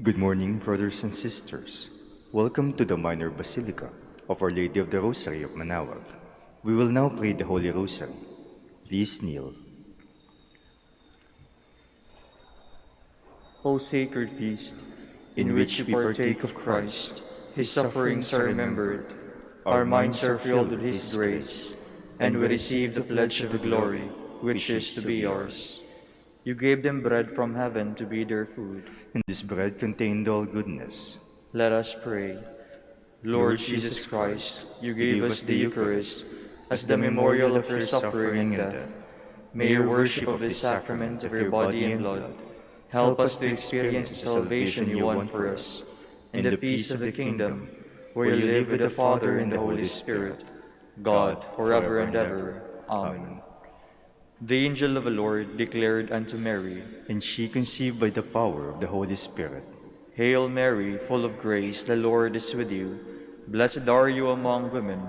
Good morning, brothers and sisters. Welcome to the Minor Basilica of Our Lady of the Rosary of Manaoag. We will now pray the Holy Rosary. Please kneel. O sacred feast, in which we partake of Christ, His sufferings are remembered, our minds are filled with His grace, and we receive the pledge of the glory which is to be ours. You gave them bread from heaven to be their food. And this bread contained all goodness. Let us pray. Lord Jesus Christ, you gave us the Eucharist as the memorial of your suffering and death. May your worship of this sacrament of your body and blood help us to experience the salvation you won for us, in the peace of the kingdom, where you live with the Father and the Holy Spirit, God, forever and ever. Amen. The angel of the Lord declared unto Mary, And she conceived by the power of the Holy Spirit. Hail Mary, full of grace, the Lord is with you. Blessed are you among women,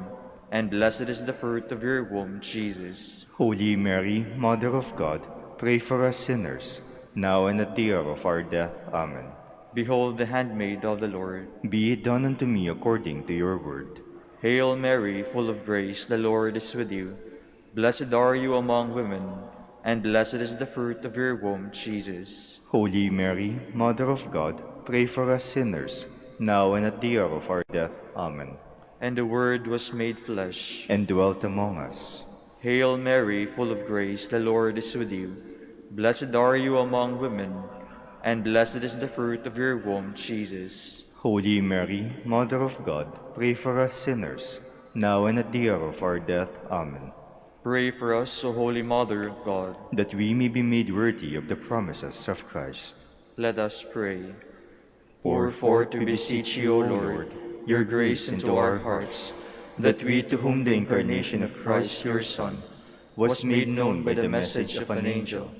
and blessed is the fruit of your womb, Jesus. Holy Mary, Mother of God, pray for us sinners, now and at the hour of our death. Amen. Behold the handmaid of the Lord. Be it done unto me according to your word. Hail Mary, full of grace, the Lord is with you. Blessed are you among women, and blessed is the fruit of your womb, Jesus. Holy Mary, Mother of God, pray for us sinners, now and at the hour of our death. Amen. And the Word was made flesh, and dwelt among us. Hail Mary, full of grace, the Lord is with you. Blessed are you among women, and blessed is the fruit of your womb, Jesus. Holy Mary, Mother of God, pray for us sinners, now and at the hour of our death. Amen. Pray for us, O Holy Mother of God, that we may be made worthy of the promises of Christ. Let us pray. Pour forth, we beseech you, O Lord, your grace into our hearts, that we, to whom the incarnation of Christ your Son was made known by the message of an angel,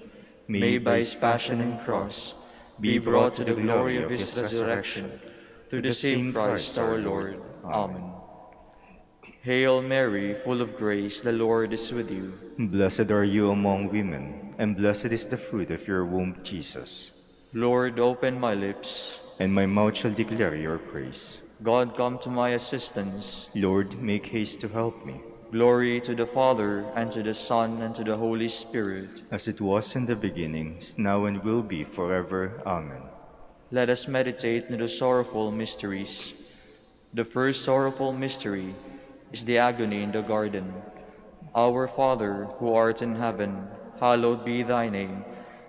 may by his passion and cross be brought to the glory of his resurrection, through the same Christ our Lord. Amen. Hail Mary, full of grace, the Lord is with you. Blessed are you among women, and blessed is the fruit of your womb, Jesus. Lord, open my lips, and my mouth shall declare your praise. God, come to my assistance. Lord, make haste to help me. Glory to the Father, and to the Son, and to the Holy Spirit. As it was in the beginning, is now, and will be forever. Amen. Let us meditate on the sorrowful mysteries. The first sorrowful mystery is the agony in the garden. Our Father, who art in heaven, hallowed be thy name.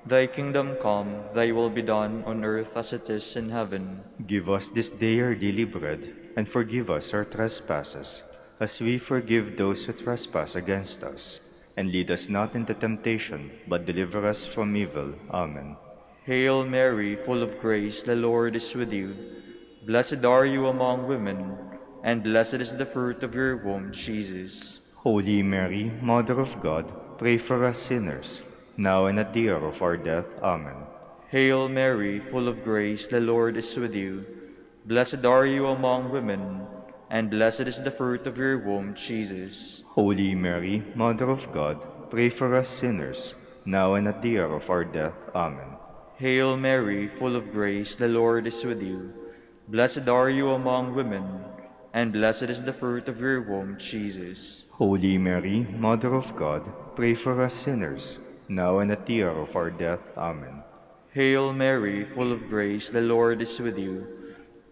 Thy kingdom come, thy will be done on earth as it is in heaven. Give us this day our daily bread, and forgive us our trespasses, as we forgive those who trespass against us. And lead us not into temptation, but deliver us from evil. Amen. Hail Mary, full of grace, the Lord is with you. Blessed are you among women, and blessed is the fruit of your womb, Jesus. Holy Mary, Mother of God, pray for us sinners, now and at the hour of our death. Amen. Hail Mary, full of grace, the Lord is with you. Blessed are you among women, and blessed is the fruit of your womb, Jesus. Holy Mary, Mother of God, pray for us sinners, now and at the hour of our death. Amen. Hail Mary, full of grace, the Lord is with you. Blessed are you among women, and blessed is the fruit of your womb, Jesus. Holy Mary, Mother of God, pray for us sinners, now and at the hour of our death. Amen. Hail Mary, full of grace, the Lord is with you.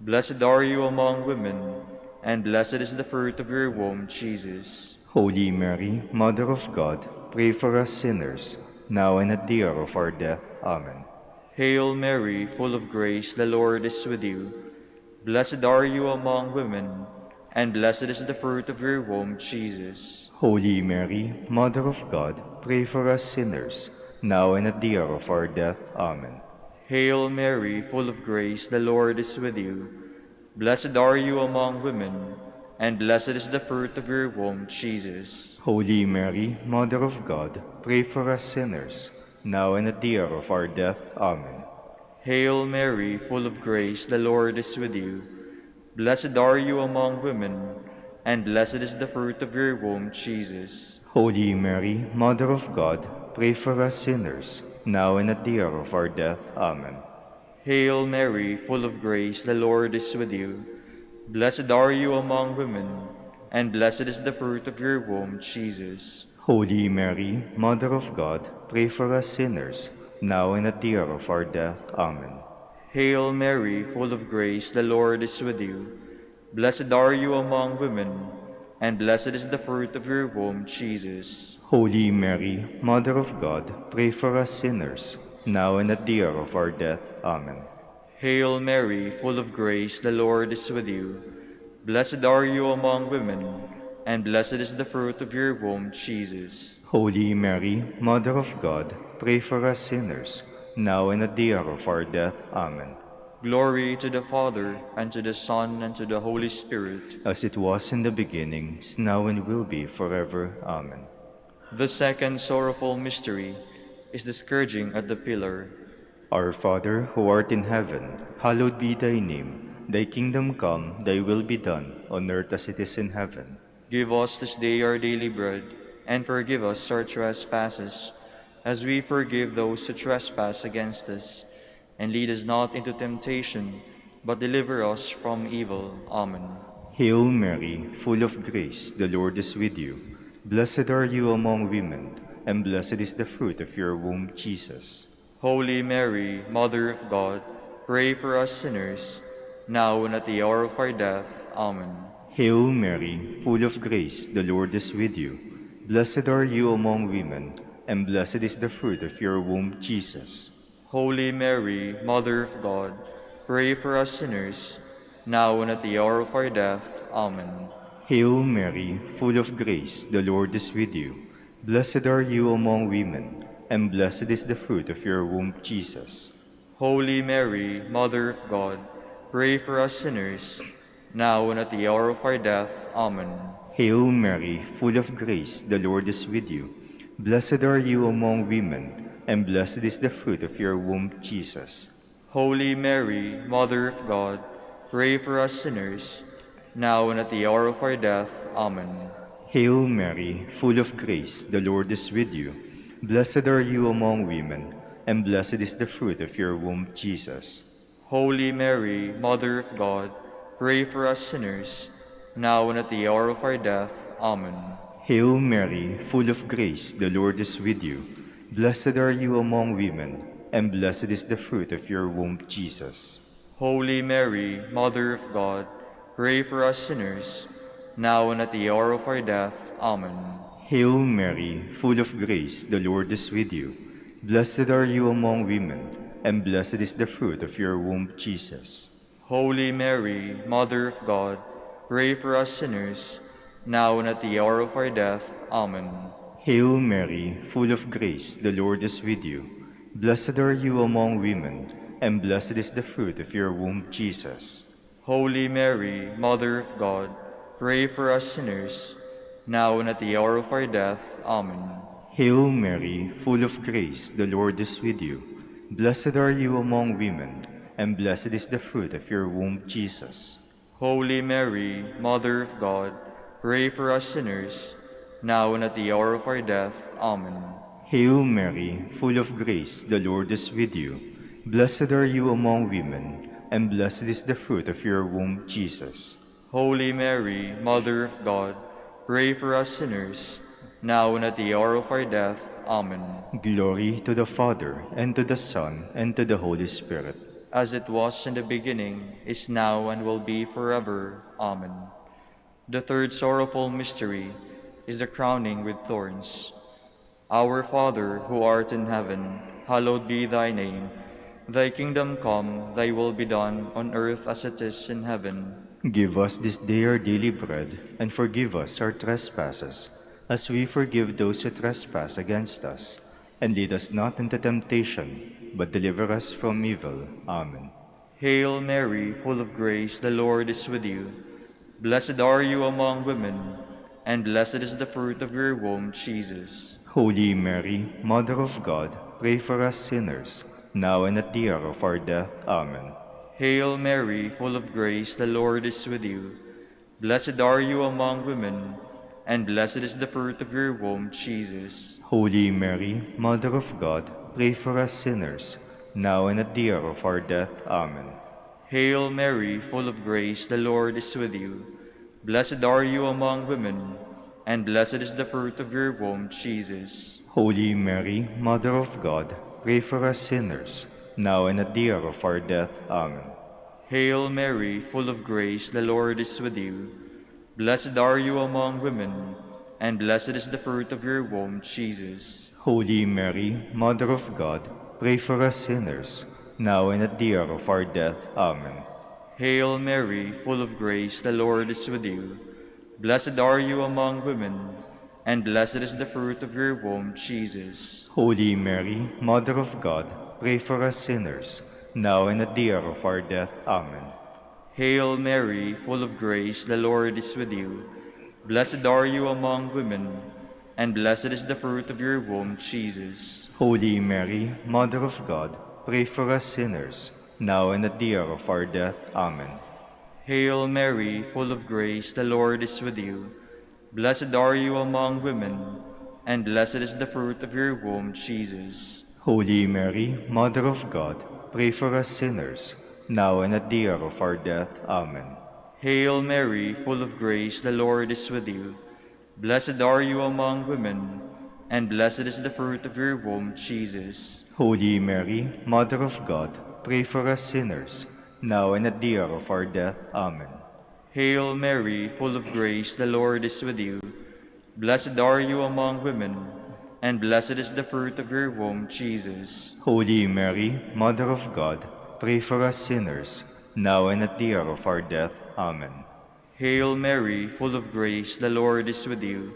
Blessed are you among women, and blessed is the fruit of your womb, Jesus. Holy Mary, Mother of God, pray for us sinners, now and at the hour of our death. Amen. Hail Mary, full of grace, the Lord is with you. Blessed are you among women, and blessed is the fruit of your womb, Jesus. Holy Mary, Mother of God, pray for us sinners, now and at the hour of our death. Amen. Hail Mary, full of grace, the Lord is with you. Blessed are you among women, and blessed is the fruit of your womb, Jesus. Holy Mary, Mother of God, pray for us sinners, now and at the hour of our death. Amen. Hail Mary, full of grace, the Lord is with you. Blessed are you among women, and blessed is the fruit of your womb, Jesus. Holy Mary, Mother of God, pray for us sinners, now and at the hour of our death. Amen. Hail Mary, full of grace, the Lord is with you. Blessed are you among women, and blessed is the fruit of your womb, Jesus. Holy Mary, Mother of God, pray for us sinners, now and at the hour of our death. Amen. Hail Mary, full of grace, the Lord is with you. Blessed are you among women, and blessed is the fruit of your womb, Jesus. Holy Mary, Mother of God, pray for us sinners, now and at the hour of our death. Amen. Hail Mary, full of grace, the Lord is with you. Blessed are you among women, and blessed is the fruit of your womb, Jesus. Holy Mary, Mother of God, pray for us sinners, now and at the hour of our death. Amen. Glory to the Father, and to the Son, and to the Holy Spirit. As it was in the beginning, is now and will be forever. Amen. The second sorrowful mystery is the scourging at the pillar. Our Father, who art in heaven, hallowed be thy name. Thy kingdom come, thy will be done, on earth as it is in heaven. Give us this day our daily bread, and forgive us our trespasses, as we forgive those who trespass against us. And lead us not into temptation, but deliver us from evil. Amen. Hail Mary, full of grace, the Lord is with you. Blessed are you among women, and blessed is the fruit of your womb, Jesus. Holy Mary, Mother of God, pray for us sinners, now and at the hour of our death. Amen. Hail Mary, full of grace, the Lord is with you. Blessed are you among women, and blessed is the fruit of your womb, Jesus. Holy Mary, Mother of God, pray for us sinners, now and at the hour of our death. Amen. Hail Mary, full of grace, the Lord is with you. Blessed are you among women, and blessed is the fruit of your womb, Jesus. Holy Mary, Mother of God, pray for us sinners, now and at the hour of our death. Amen. Hail Mary, full of grace, the Lord is with you. Blessed are you among women, and blessed is the fruit of your womb, Jesus. Holy Mary, Mother of God, pray for us sinners, now and at the hour of our death. Amen. Hail Mary, full of grace, the Lord is with you. Blessed are you among women, and blessed is the fruit of your womb, Jesus. Holy Mary, Mother of God, pray for us sinners, now and at the hour of our death. Amen. Hail Mary, full of grace, the Lord is with you. Blessed are you among women, and blessed is the fruit of your womb, Jesus. Holy Mary, Mother of God, pray for us sinners, now and at the hour of our death. Amen. Hail Mary, full of grace, the Lord is with you. Blessed are you among women, and blessed is the fruit of your womb, Jesus. Holy Mary, Mother of God, pray for us sinners, now and at the hour of our death. Amen. Hail Mary, full of grace, the Lord is with you. Blessed are you among women, and blessed is the fruit of your womb, Jesus. Holy Mary, Mother of God, pray for us sinners, now and at the hour of our death. Amen. Hail Mary, full of grace, the Lord is with you. Blessed are you among women, and blessed is the fruit of your womb, Jesus. Holy Mary, Mother of God, pray for us sinners, now and at the hour of our death. Amen. Hail Mary, full of grace, the Lord is with you. Blessed are you among women, and blessed is the fruit of your womb, Jesus. Holy Mary, Mother of God, pray for us sinners, now and at the hour of our death. Amen. Glory to the Father, and to the Son, and to the Holy Spirit. As it was in the beginning, is now, and will be forever. Amen. The third sorrowful mystery is the crowning with thorns. Our Father, who art in heaven, hallowed be thy name. Thy kingdom come, thy will be done, on earth as it is in heaven. Give us this day our daily bread, and forgive us our trespasses, as we forgive those who trespass against us. And lead us not into temptation, but deliver us from evil. Amen. Hail Mary, full of grace, the Lord is with you. Blessed are you among women, and blessed is the fruit of your womb, Jesus. Holy Mary, Mother of God, pray for us sinners, now and at the hour of our death. Amen. Hail Mary, full of grace, the Lord is with you. Blessed are you among women, and blessed is the fruit of your womb, Jesus. Holy Mary, Mother of God, pray for us sinners, now and at the hour of our death. Amen. Hail Mary, full of grace, the Lord is with you. Blessed are you among women, and blessed is the fruit of your womb, Jesus. Holy Mary, Mother of God, pray for us sinners, now and at the hour of our death. Amen. Hail Mary, full of grace, the Lord is with you. Blessed are you among women, and blessed is the fruit of your womb, Jesus. Holy Mary, Mother of God, pray for us sinners, now and at the hour of our death. Amen. Hail Mary, full of grace, the Lord is with you. Blessed are you among women, and blessed is the fruit of your womb, Jesus. Holy Mary, Mother of God, pray for us sinners, now and at the hour of our death. Amen. Hail Mary, full of grace, the Lord is with you. Blessed are you among women, and blessed is the fruit of your womb, Jesus. Holy Mary, Mother of God, pray for us sinners, now and at the hour of our death. Amen. Hail Mary, full of grace, the Lord is with you. Blessed are you among women, and blessed is the fruit of your womb, Jesus. Holy Mary, Mother of God, pray for us sinners, now and at the hour of our death. Amen. Hail Mary, full of grace, the Lord is with you. Blessed are you among women, and blessed is the fruit of your womb, Jesus. Holy Mary, Mother of God, pray for us sinners, now and at the hour of our death. Amen. Hail Mary, full of grace, the Lord is with you. Blessed are you among women, and blessed is the fruit of your womb, Jesus. Holy Mary, Mother of God, pray for us sinners, now and at the hour of our death. Amen. Hail Mary, full of grace, the Lord is with you.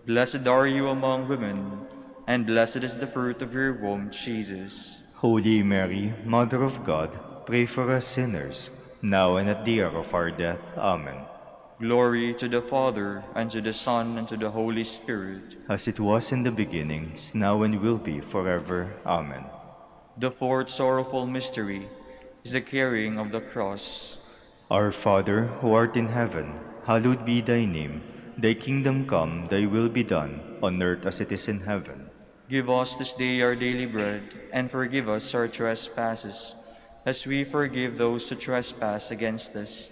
Blessed are you among women, and blessed is the fruit of your womb, Jesus. Holy Mary, Mother of God, pray for us sinners, now and at the hour of our death. Amen. Glory to the Father, and to the Son, and to the Holy Spirit. As it was in the beginning, is now and will be forever. Amen. The fourth sorrowful mystery is the carrying of the cross. Our Father, who art in heaven, hallowed be thy name. Thy kingdom come, thy will be done, on earth as it is in heaven. Give us this day our daily bread, and forgive us our trespasses, as we forgive those who trespass against us.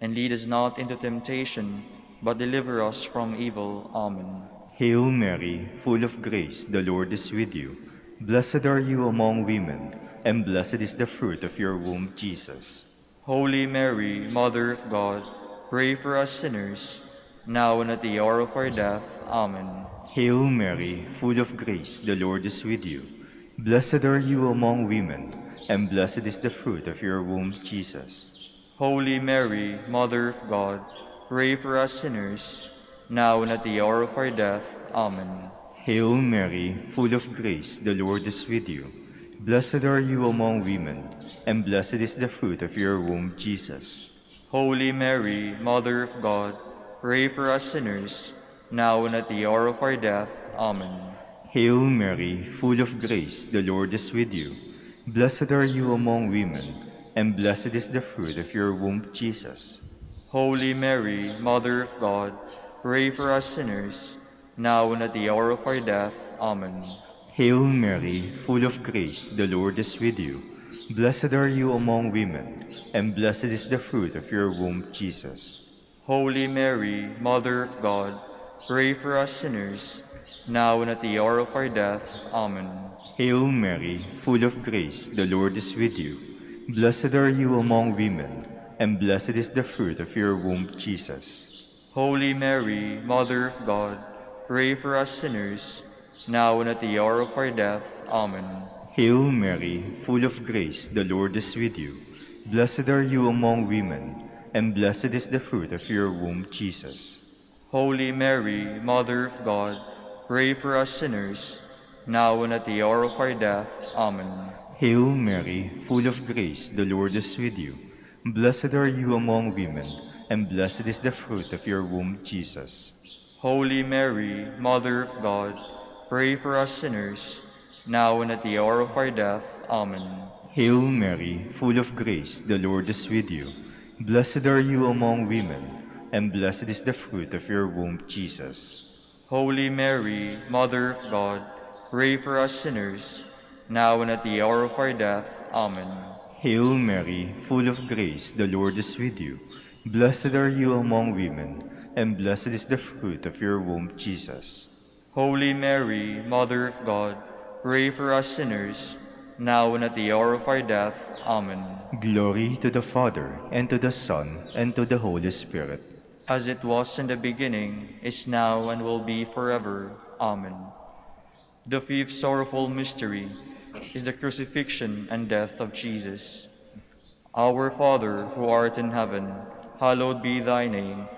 And lead us not into temptation, but deliver us from evil. Amen. Hail Mary, full of grace, the Lord is with you. Blessed are you among women, and blessed is the fruit of your womb, Jesus. Holy Mary, Mother of God, pray for us sinners, now and at the hour of our death. Amen. Hail Mary, full of grace, the Lord is with you. Blessed are you among women, and blessed is the fruit of your womb, Jesus. Holy Mary, Mother of God, pray for us sinners, now and at the hour of our death. Amen. Hail Mary, full of grace, the Lord is with you. Blessed are you among women, and blessed is the fruit of your womb, Jesus. Holy Mary, Mother of God, pray for us sinners, now and at the hour of our death. Amen. Hail Mary, full of grace, the Lord is with you. Blessed are you among women, and blessed is the fruit of your womb, Jesus. Holy Mary, Mother of God, pray for us sinners, now and at the hour of our death. Amen. Hail Mary, full of grace, the Lord is with you. Blessed are you among women, and blessed is the fruit of your womb, Jesus. Holy Mary, Mother of God, pray for us sinners, now and at the hour of our death. Amen. Hail Mary, full of grace, the Lord is with you. Blessed are you among women, and blessed is the fruit of your womb, Jesus. Holy Mary, Mother of God, pray for us sinners, now and at the hour of our death. Amen. Hail Mary, full of grace, the Lord is with you. Blessed are you among women, and blessed is the fruit of your womb, Jesus. Holy Mary, Mother of God, pray for us sinners, now and at the hour of our death. Amen. Hail Mary, full of grace, the Lord is with you. Blessed are you among women, and blessed is the fruit of your womb, Jesus. Holy Mary, Mother of God, pray for us sinners, now and at the hour of our death. Amen. Hail Mary, full of grace, the Lord is with you. Blessed are you among women, and blessed is the fruit of your womb, Jesus. Holy Mary, Mother of God, pray for us sinners, now and at the hour of our death. Amen. Hail Mary, full of grace, the Lord is with you. Blessed are you among women, and blessed is the fruit of your womb, Jesus. Holy Mary, Mother of God, pray for us sinners, now and at the hour of our death. Amen. Glory to the Father, and to the Son, and to the Holy Spirit. As it was in the beginning, is now, and will be forever. Amen. The fifth sorrowful mystery is the crucifixion and death of Jesus. Our Father, who art in heaven, hallowed be thy name.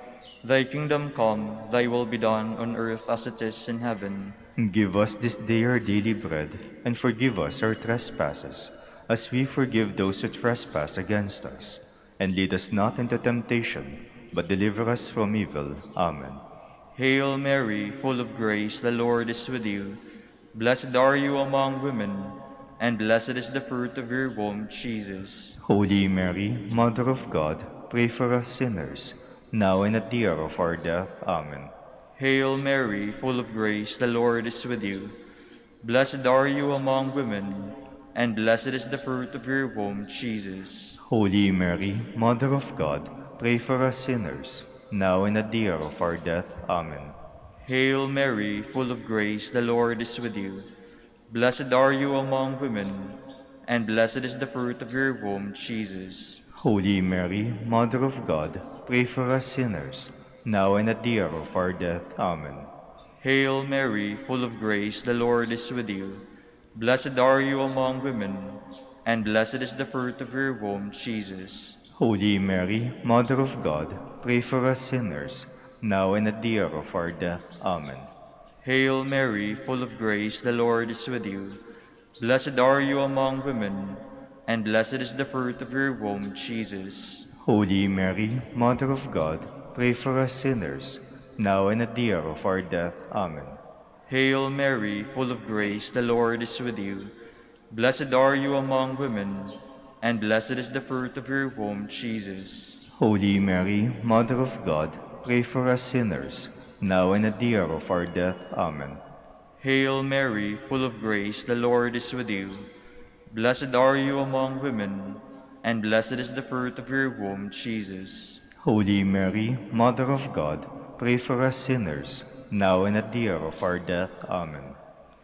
Thy kingdom come, thy will be done on earth as it is in heaven. Give us this day our daily bread, and forgive us our trespasses, as we forgive those who trespass against us. And lead us not into temptation, but deliver us from evil. Amen. Hail Mary, full of grace, the Lord is with you. Blessed are you among women, and blessed is the fruit of your womb, Jesus. Holy Mary, Mother of God, pray for us sinners, now and at the hour of our death. Amen. Hail Mary, full of grace, the Lord is with you. Blessed are you among women, and blessed is the fruit of your womb, Jesus. Holy Mary, Mother of God, pray for us sinners, now and at the hour of our death. Amen. Hail Mary, full of grace, the Lord is with you. Blessed are you among women, and blessed is the fruit of your womb, Jesus. Holy Mary, Mother of God, pray for us sinners, now and at the hour of our death. Amen. Hail Mary, full of grace, the Lord is with you. Blessed are you among women, and blessed is the fruit of your womb, Jesus. Holy Mary, Mother of God, pray for us sinners, now and at the hour of our death. Amen. Hail Mary, full of grace, the Lord is with you. Blessed are you among women, and blessed is the fruit of your womb, Jesus. Holy Mary, Mother of God, pray for us sinners, now and at the hour of our death. Amen. Hail Mary, full of grace, the Lord is with you. Blessed are you among women, and blessed is the fruit of your womb, Jesus. Holy Mary, Mother of God, pray for us sinners, now and at the hour of our death. Amen. Hail Mary, full of grace, the Lord is with you. Blessed are you among women, and blessed is the fruit of your womb, Jesus. Holy Mary, Mother of God, pray for us sinners, now and at the hour of our death. Amen.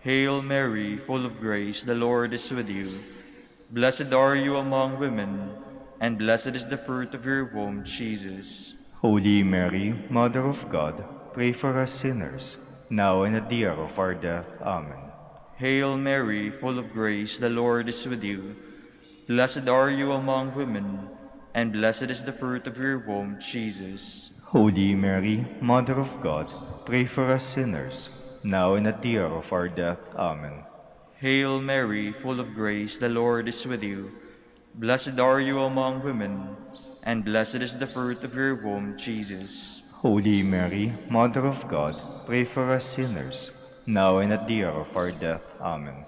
Hail Mary, full of grace, the Lord is with you. Blessed are you among women, and blessed is the fruit of your womb, Jesus. Holy Mary, Mother of God, pray for us sinners, now and at the hour of our death. Amen. Hail Mary, full of grace, the Lord is with you. Blessed are you among women, and blessed is the fruit of your womb, Jesus. Holy Mary, Mother of God, pray for us sinners, now and at the hour of our death. Amen. Hail Mary, full of grace, the Lord is with you. Blessed are you among women, and blessed is the fruit of your womb, Jesus. Holy Mary, Mother of God, pray for us sinners, now and at the hour of our death. Amen.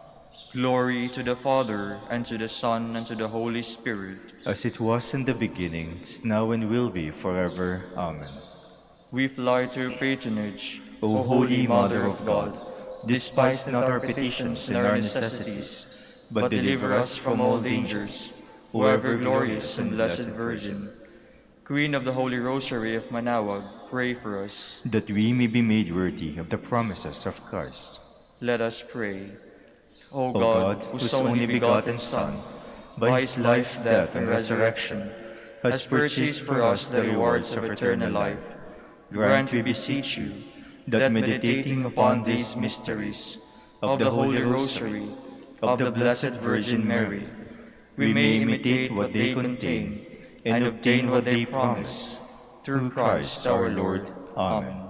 Glory to the Father, and to the Son, and to the Holy Spirit. As it was in the beginning, is now and will be forever. Amen. We fly to your patronage, O Holy Mother of God, despise not our petitions and our necessities, but deliver us from all dangers, O ever glorious and blessed Virgin. Queen of the Holy Rosary of Manaoag, pray for us. That we may be made worthy of the promises of Christ. Let us pray. O O God, whose only begotten Son, by his life, death, and resurrection, has purchased for us the rewards of eternal life, grant, we beseech you, that meditating upon these mysteries of the Holy Rosary of the Blessed Virgin Mary, we may imitate what they contain and obtain what they promise. Through Christ our Lord. Amen.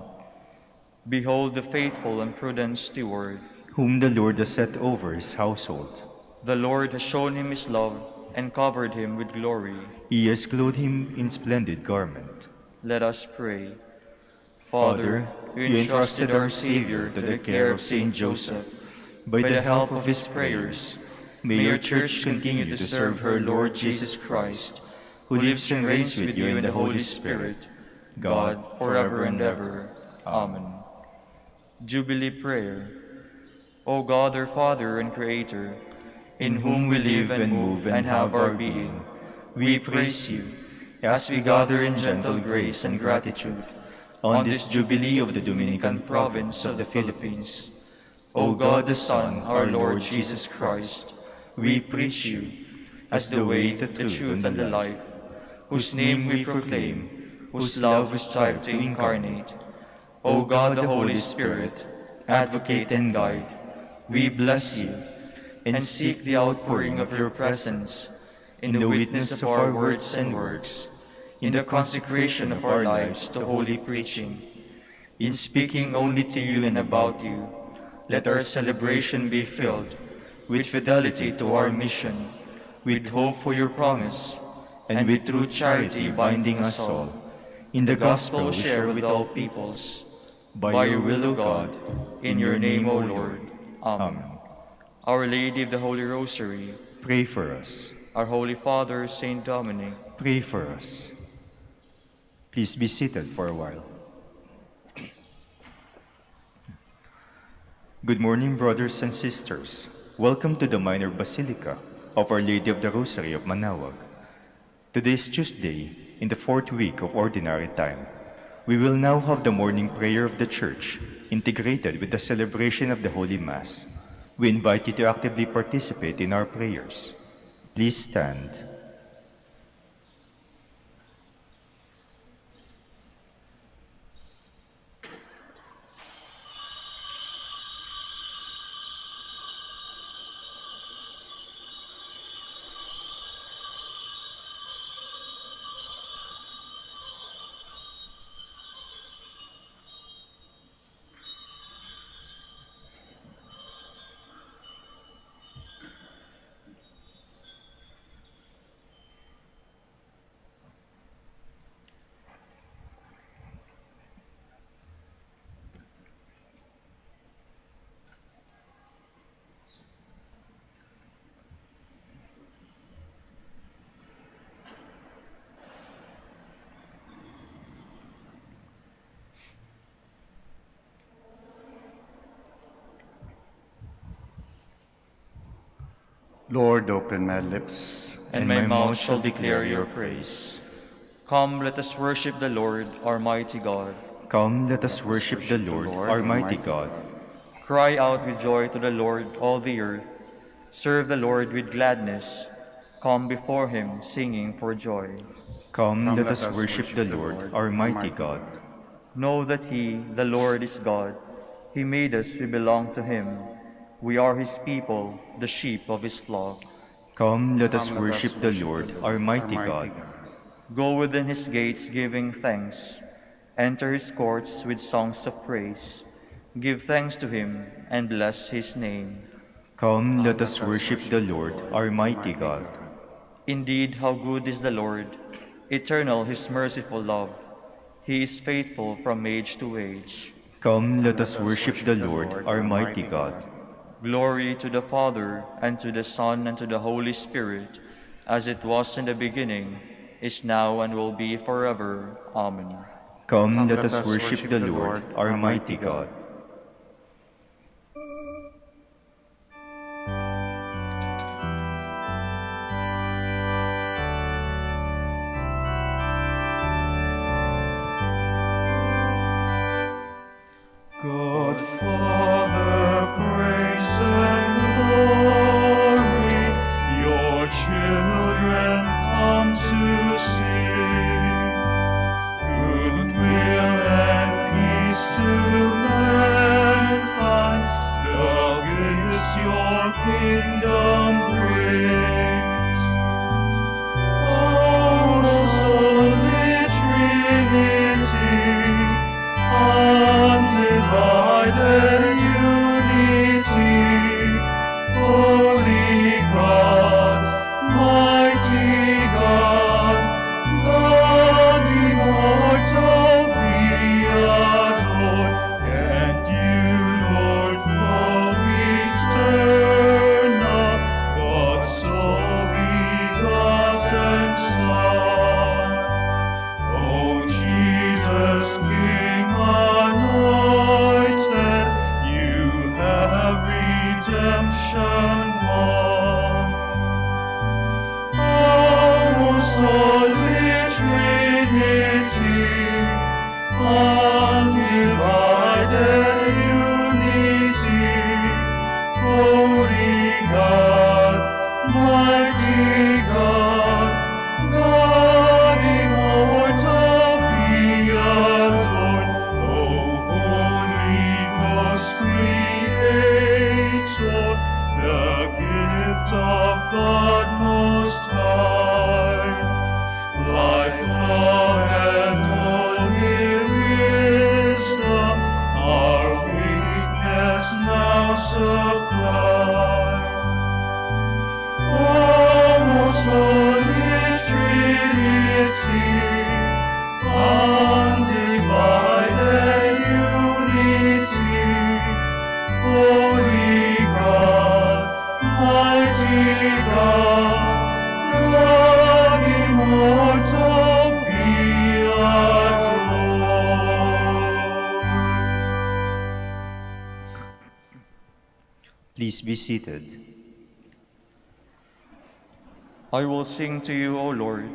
Behold the faithful and prudent steward, Whom the Lord has set over his household. the Lord has shown him his love and covered him with glory. He has clothed him in splendid garment. Let us pray. Father, you entrusted our Savior to the care of Saint Joseph. By the help of his prayers, may your Church continue to serve her Lord Jesus Christ, who lives and reigns with you in the Holy Spirit, God, forever and ever. Amen. Jubilee Prayer. O God, our Father and Creator, in whom we live and move and have our being, we praise you as we gather in gentle grace and gratitude on this Jubilee of the Dominican Province of the Philippines. O God the Son, our Lord Jesus Christ, we preach you as the way, the truth, and the life, whose name we proclaim, whose love we strive to incarnate. O God the Holy Spirit, advocate and guide, we bless you and seek the outpouring of your presence in the witness of our words and works, in the consecration of our lives to holy preaching, in speaking only to you and about you. Let our celebration be filled with fidelity to our mission, with hope for your promise, and with true charity binding us all, in the gospel we share with all peoples. By your will, O God, in your name, O Lord. Amen. Our Lady of the Holy Rosary, pray for us. our Holy Father, Saint Dominic, Pray for us. Please be seated for a while. Good morning, brothers and sisters. Welcome to the Minor Basilica of Our Lady of the Rosary of Manaoag. Today is Tuesday, in the 4th week of Ordinary Time. We will now have the morning prayer of the Church, integrated with the celebration of the Holy Mass. We invite you to actively participate in our prayers. Please stand. Lord, open my lips, and my mouth shall declare your praise. Come, let us worship the Lord, our mighty God. Come, let us worship the Lord, our mighty God. Cry out with joy to the Lord, all the earth. Serve the Lord with gladness. Come before him, singing for joy. Come, let us worship the Lord, our mighty God. Know that he, the Lord, is God. He made us to belong to him. We are his people, the sheep of his flock. Come, let us worship the Lord, our mighty God. Go within his gates giving thanks. Enter his courts with songs of praise. Give thanks to him and bless his name. Come, let us worship the Lord, our mighty God. Indeed, how good is the Lord! Eternal his merciful love. He is faithful from age to age. Come, let us worship the Lord, our mighty God. Glory to the Father, and to the Son, and to the Holy Spirit, as it was in the beginning, is now, and will be forever. Amen. Come, let us worship the Lord, our mighty God. God Father, praise and glory, your children come to sing. Goodwill and peace to mankind, the gifts your kingdom brings. O most holy Trinity, undivided unity, holy God, mighty God, God immortal, be adored, and you, Lord, co-eternal, God so begotten Son. O Jesus, King anointed, you have redemption won. most holy Trinity, undivided unity, holy God, mighty God, God immortal, be adored. O Holy Ghost, Creator, the gift of God Most High, life, love, and holy wisdom, our weakness now supply. O most holy Trinity, undivided unity, holy God, mighty God, God immortal, be adored. Please be seated. I will sing to you, O Lord.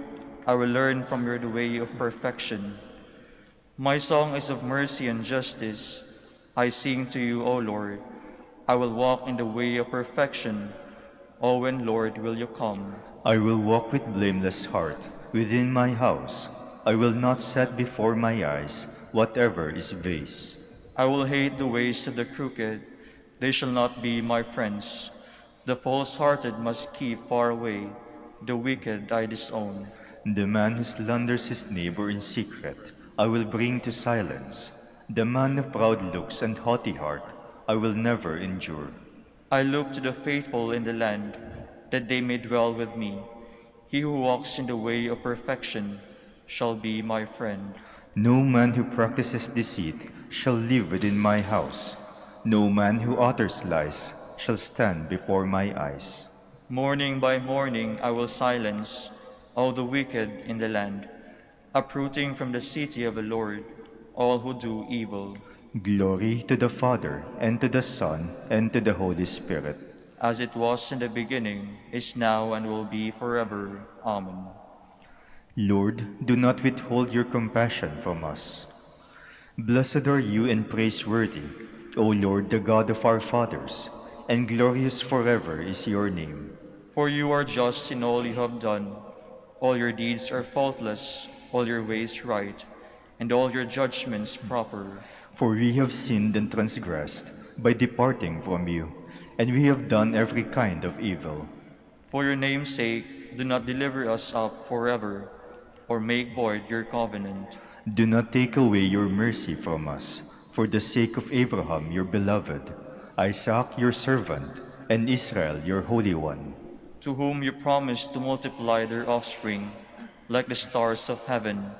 I will learn from you the way of perfection. My song is of mercy and justice. I sing to you, O Lord. I will walk in the way of perfection. O when, Lord, will you come? I will walk with blameless heart within my house. I will not set before my eyes whatever is base. I will hate the ways of the crooked. They shall not be my friends. The false-hearted must keep far away. The wicked I disown. The man who slanders his neighbor in secret, I will bring to silence. The man of proud looks and haughty heart, I will never endure. I look to the faithful in the land, that they may dwell with me. He who walks in the way of perfection shall be my friend. No man who practices deceit shall live within my house. No man who utters lies shall stand before my eyes. Morning by morning I will silence all the wicked in the land, uprooting from the city of the Lord all who do evil. Glory to the Father, and to the Son, and to the Holy Spirit. As it was in the beginning, is now, and will be forever. Amen. Lord, do not withhold your compassion from us. Blessed are you and praiseworthy, O Lord, the God of our fathers, and glorious forever is your name. For you are just in all you have done. All your deeds are faultless, all your ways right, and all your judgments proper. For we have sinned and transgressed by departing from you, and we have done every kind of evil. For your name's sake, do not deliver us up forever, or make void your covenant. Do not take away your mercy from us, for the sake of Abraham your beloved, Isaac your servant, and Israel your Holy One, to whom you promised to multiply their offspring, like the stars of heaven,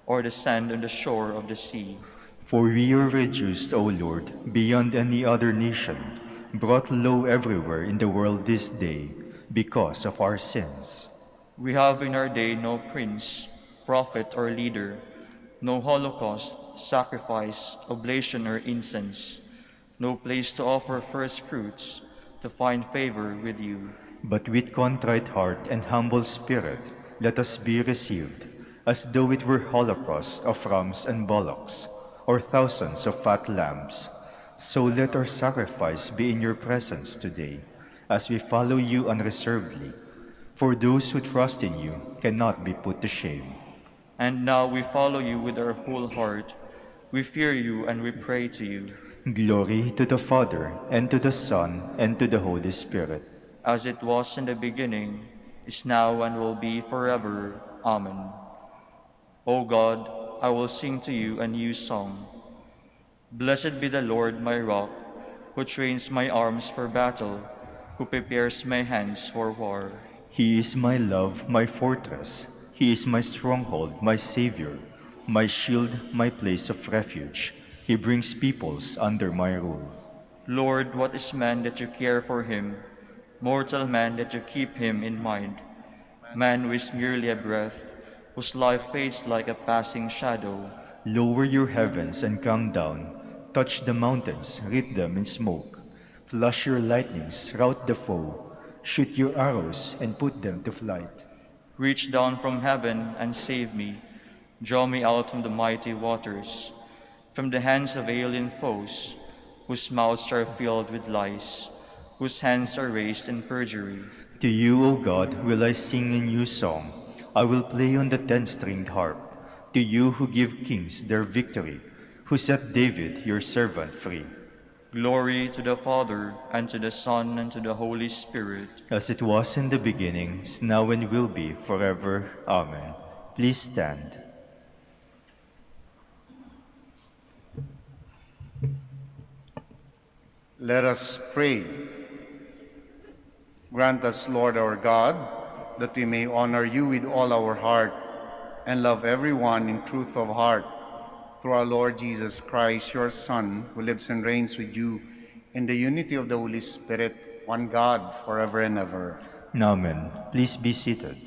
or the sand on the shore of the sea. For we are reduced, O Lord, beyond any other nation, brought low everywhere in the world this day, because of our sins. We have in our day no prince, prophet, or leader, no holocaust, sacrifice, oblation, or incense, no place to offer first fruits, to find favor with you. But with contrite heart and humble spirit, let us be received, as though it were holocaust of rams and bullocks, or thousands of fat lambs. So let our sacrifice be in your presence today, as we follow you unreservedly. For those who trust in you cannot be put to shame. And now we follow you with our whole heart. We fear you and we pray to you. Glory to the Father, and to the Son, and to the Holy Spirit. As it was in the beginning, is now, and will be forever. Amen. O God, I will sing to you a new song. Blessed be the Lord my rock, who trains my arms for battle, who prepares my hands for war. He is my love, my fortress. He is my stronghold, my Savior, my shield, my place of refuge. He brings peoples under my rule. Lord, what is man that you care for him? Mortal man that you keep him in mind? Man who is merely a breath, whose life fades like a passing shadow. Lower your heavens and come down. Touch the mountains, wreath them in smoke. Flush your lightnings, rout the foe. Shoot your arrows and put them to flight. Reach down from heaven and save me. Draw me out from the mighty waters, from the hands of alien foes, whose mouths are filled with lies, whose hands are raised in perjury. To you, O God, will I sing a new song. I will play on the 10-stringed harp. To you who give kings their victory, who set David, your servant, free. Glory to the Father, and to the Son, and to the Holy Spirit. As it was in the beginning, is now and will be, forever. Amen. Please stand. Let us pray. Grant us, Lord our God, that we may honor you with all our heart and love everyone in truth of heart, through our Lord Jesus Christ, your Son, who lives and reigns with you in the unity of the Holy Spirit, one God, forever and ever. Amen. Please be seated.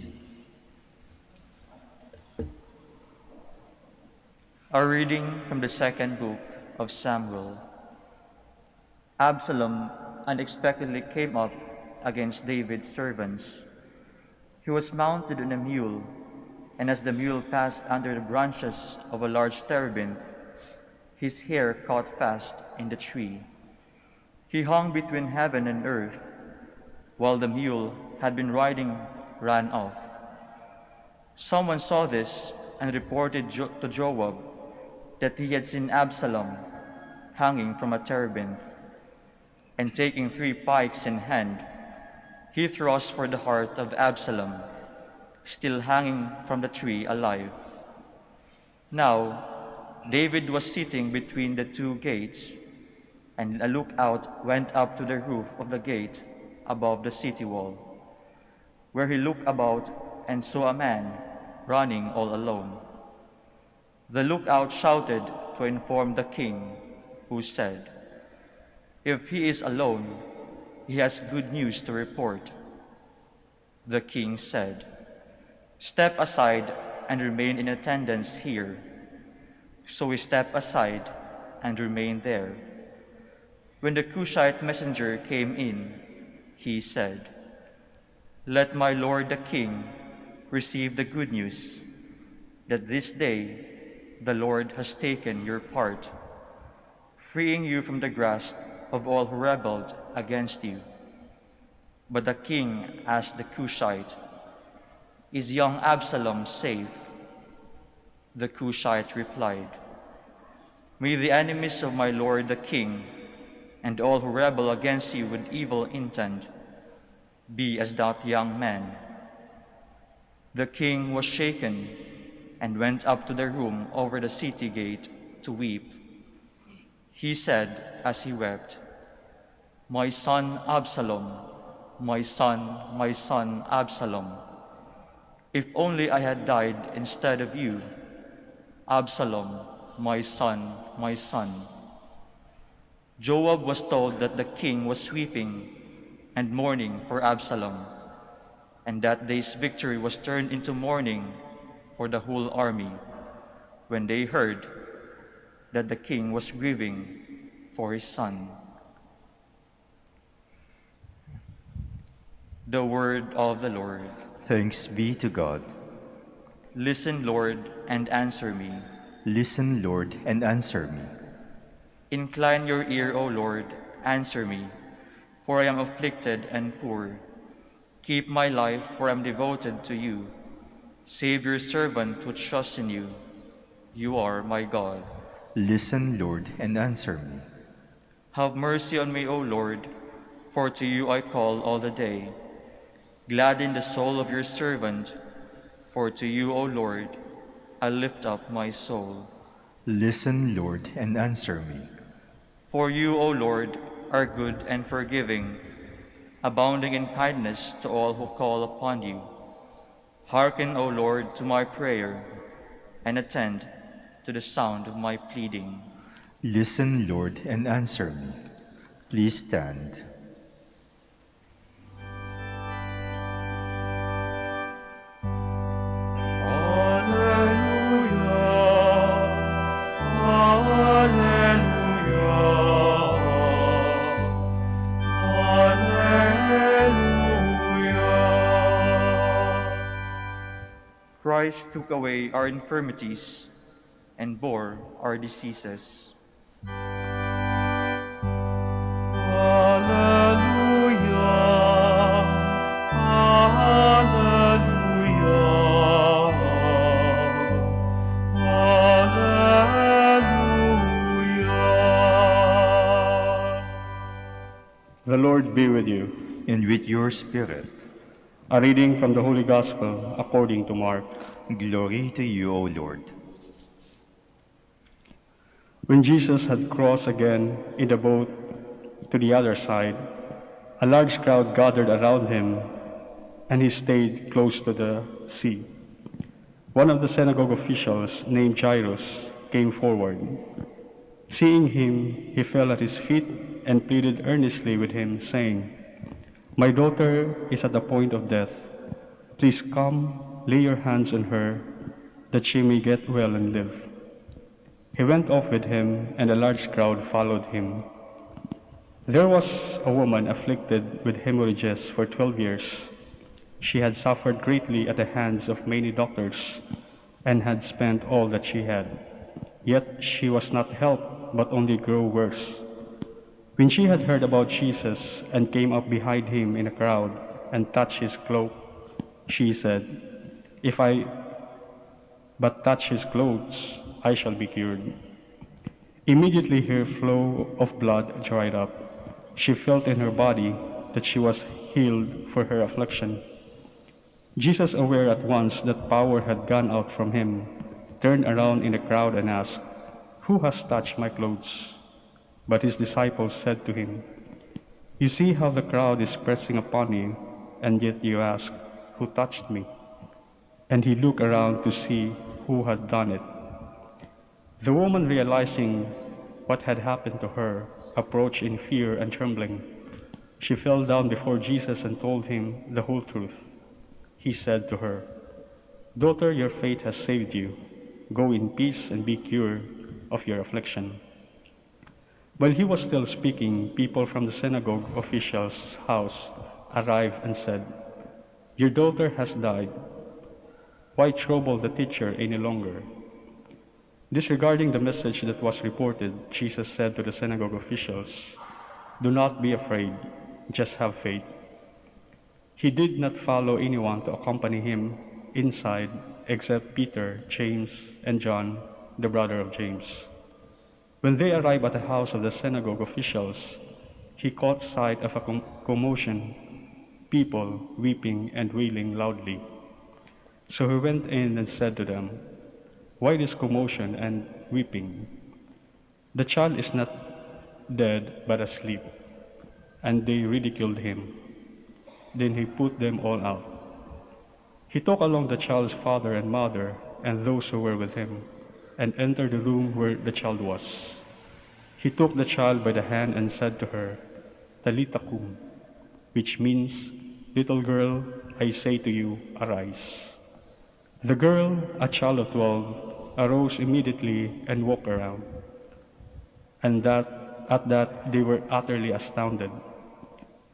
A reading from the second book of Samuel. Absalom unexpectedly came up against David's servants. He was mounted on a mule, and as the mule passed under the branches of a large terebinth, his hair caught fast in the tree. He hung between heaven and earth, while the mule had been riding ran off. Someone saw this and reported to Joab that he had seen Absalom hanging from a terebinth. And taking 3 pikes in hand, he thrust for the heart of Absalom, still hanging from the tree alive. Now, David was sitting between the 2 gates, and a lookout went up to the roof of the gate above the city wall, where he looked about and saw a man running all alone. The lookout shouted to inform the king, who said, "If he is alone, he has good news to report." The king said, "Step aside and remain in attendance here." So he stepped aside and remained there. When the Cushite messenger came in, he said, "Let my lord the king receive the good news that this day the Lord has taken your part, freeing you from the grasp of all who rebelled against you." But the king asked the Cushite, "Is young Absalom safe?" The Cushite replied, "May the enemies of my lord the king and all who rebel against you with evil intent be as that young man." The king was shaken and went up to the room over the city gate to weep. He said as he wept, "My son Absalom, my son Absalom, if only I had died instead of you, Absalom, my son, my son." Joab was told that the king was weeping and mourning for Absalom, and that day's victory was turned into mourning for the whole army when they heard that the king was grieving for his son. The word of the Lord. Thanks be to God. Listen, Lord, and answer me. Listen, Lord, and answer me. Incline your ear, O Lord, answer me, for I am afflicted and poor. Keep my life, for I am devoted to you. Save your servant who trusts in you. You are my God. Listen, Lord, and answer me. Have mercy on me, O Lord, for to you I call all the day. Gladden the soul of your servant, for to you, O Lord, I lift up my soul. Listen, Lord, and answer me. For you, O Lord, are good and forgiving, abounding in kindness to all who call upon you. Hearken, O Lord, to my prayer, and attend to the sound of my pleading. Listen, Lord, and answer me. Please stand. Christ took away our infirmities and bore our diseases. Hallelujah. Hallelujah. Hallelujah. The Lord be with you. And with your spirit. A reading from the Holy Gospel according to Mark. Glory to you, O Lord. When Jesus had crossed again in the boat to the other side, a large crowd gathered around him, and he stayed close to the sea. One of the synagogue officials, named Jairus, came forward. Seeing him, he fell at his feet and pleaded earnestly with him, saying, "My daughter is at the point of death. Please come, lay your hands on her, that she may get well and live." He went off with him, and a large crowd followed him. There was a woman afflicted with hemorrhages for 12 years. She had suffered greatly at the hands of many doctors and had spent all that she had. Yet she was not helped, but only grew worse. When she had heard about Jesus and came up behind him in a crowd and touched his cloak, she said, "If I but touch his clothes, I shall be cured." Immediately her flow of blood dried up. She felt in her body that she was healed for her affliction. Jesus, aware at once that power had gone out from him, turned around in the crowd and asked, "Who has touched my clothes?" But his disciples said to him, "You see how the crowd is pressing upon you, and yet you ask, 'Who touched me?'" And he looked around to see who had done it. The woman, realizing what had happened to her, approached in fear and trembling. She fell down before Jesus and told him the whole truth. He said to her, "Daughter, your faith has saved you. Go in peace and be cured of your affliction." While he was still speaking, people from the synagogue official's house arrived and said, "Your daughter has died. Why trouble the teacher any longer?" Disregarding the message that was reported, Jesus said to the synagogue officials, "Do not be afraid, just have faith." He did not follow anyone to accompany him inside except Peter, James, and John, the brother of James. When they arrived at the house of the synagogue officials, he caught sight of a commotion, people weeping and wailing loudly. So he went in and said to them, "Why this commotion and weeping? The child is not dead but asleep." And they ridiculed him. Then he put them all out. He took along the child's father and mother and those who were with him, and entered the room where the child was. He took the child by the hand and said to her, "Talitha kum," which means, "Little girl, I say to you, arise." The girl, a child of 12, arose immediately and walked around. And at that they were utterly astounded.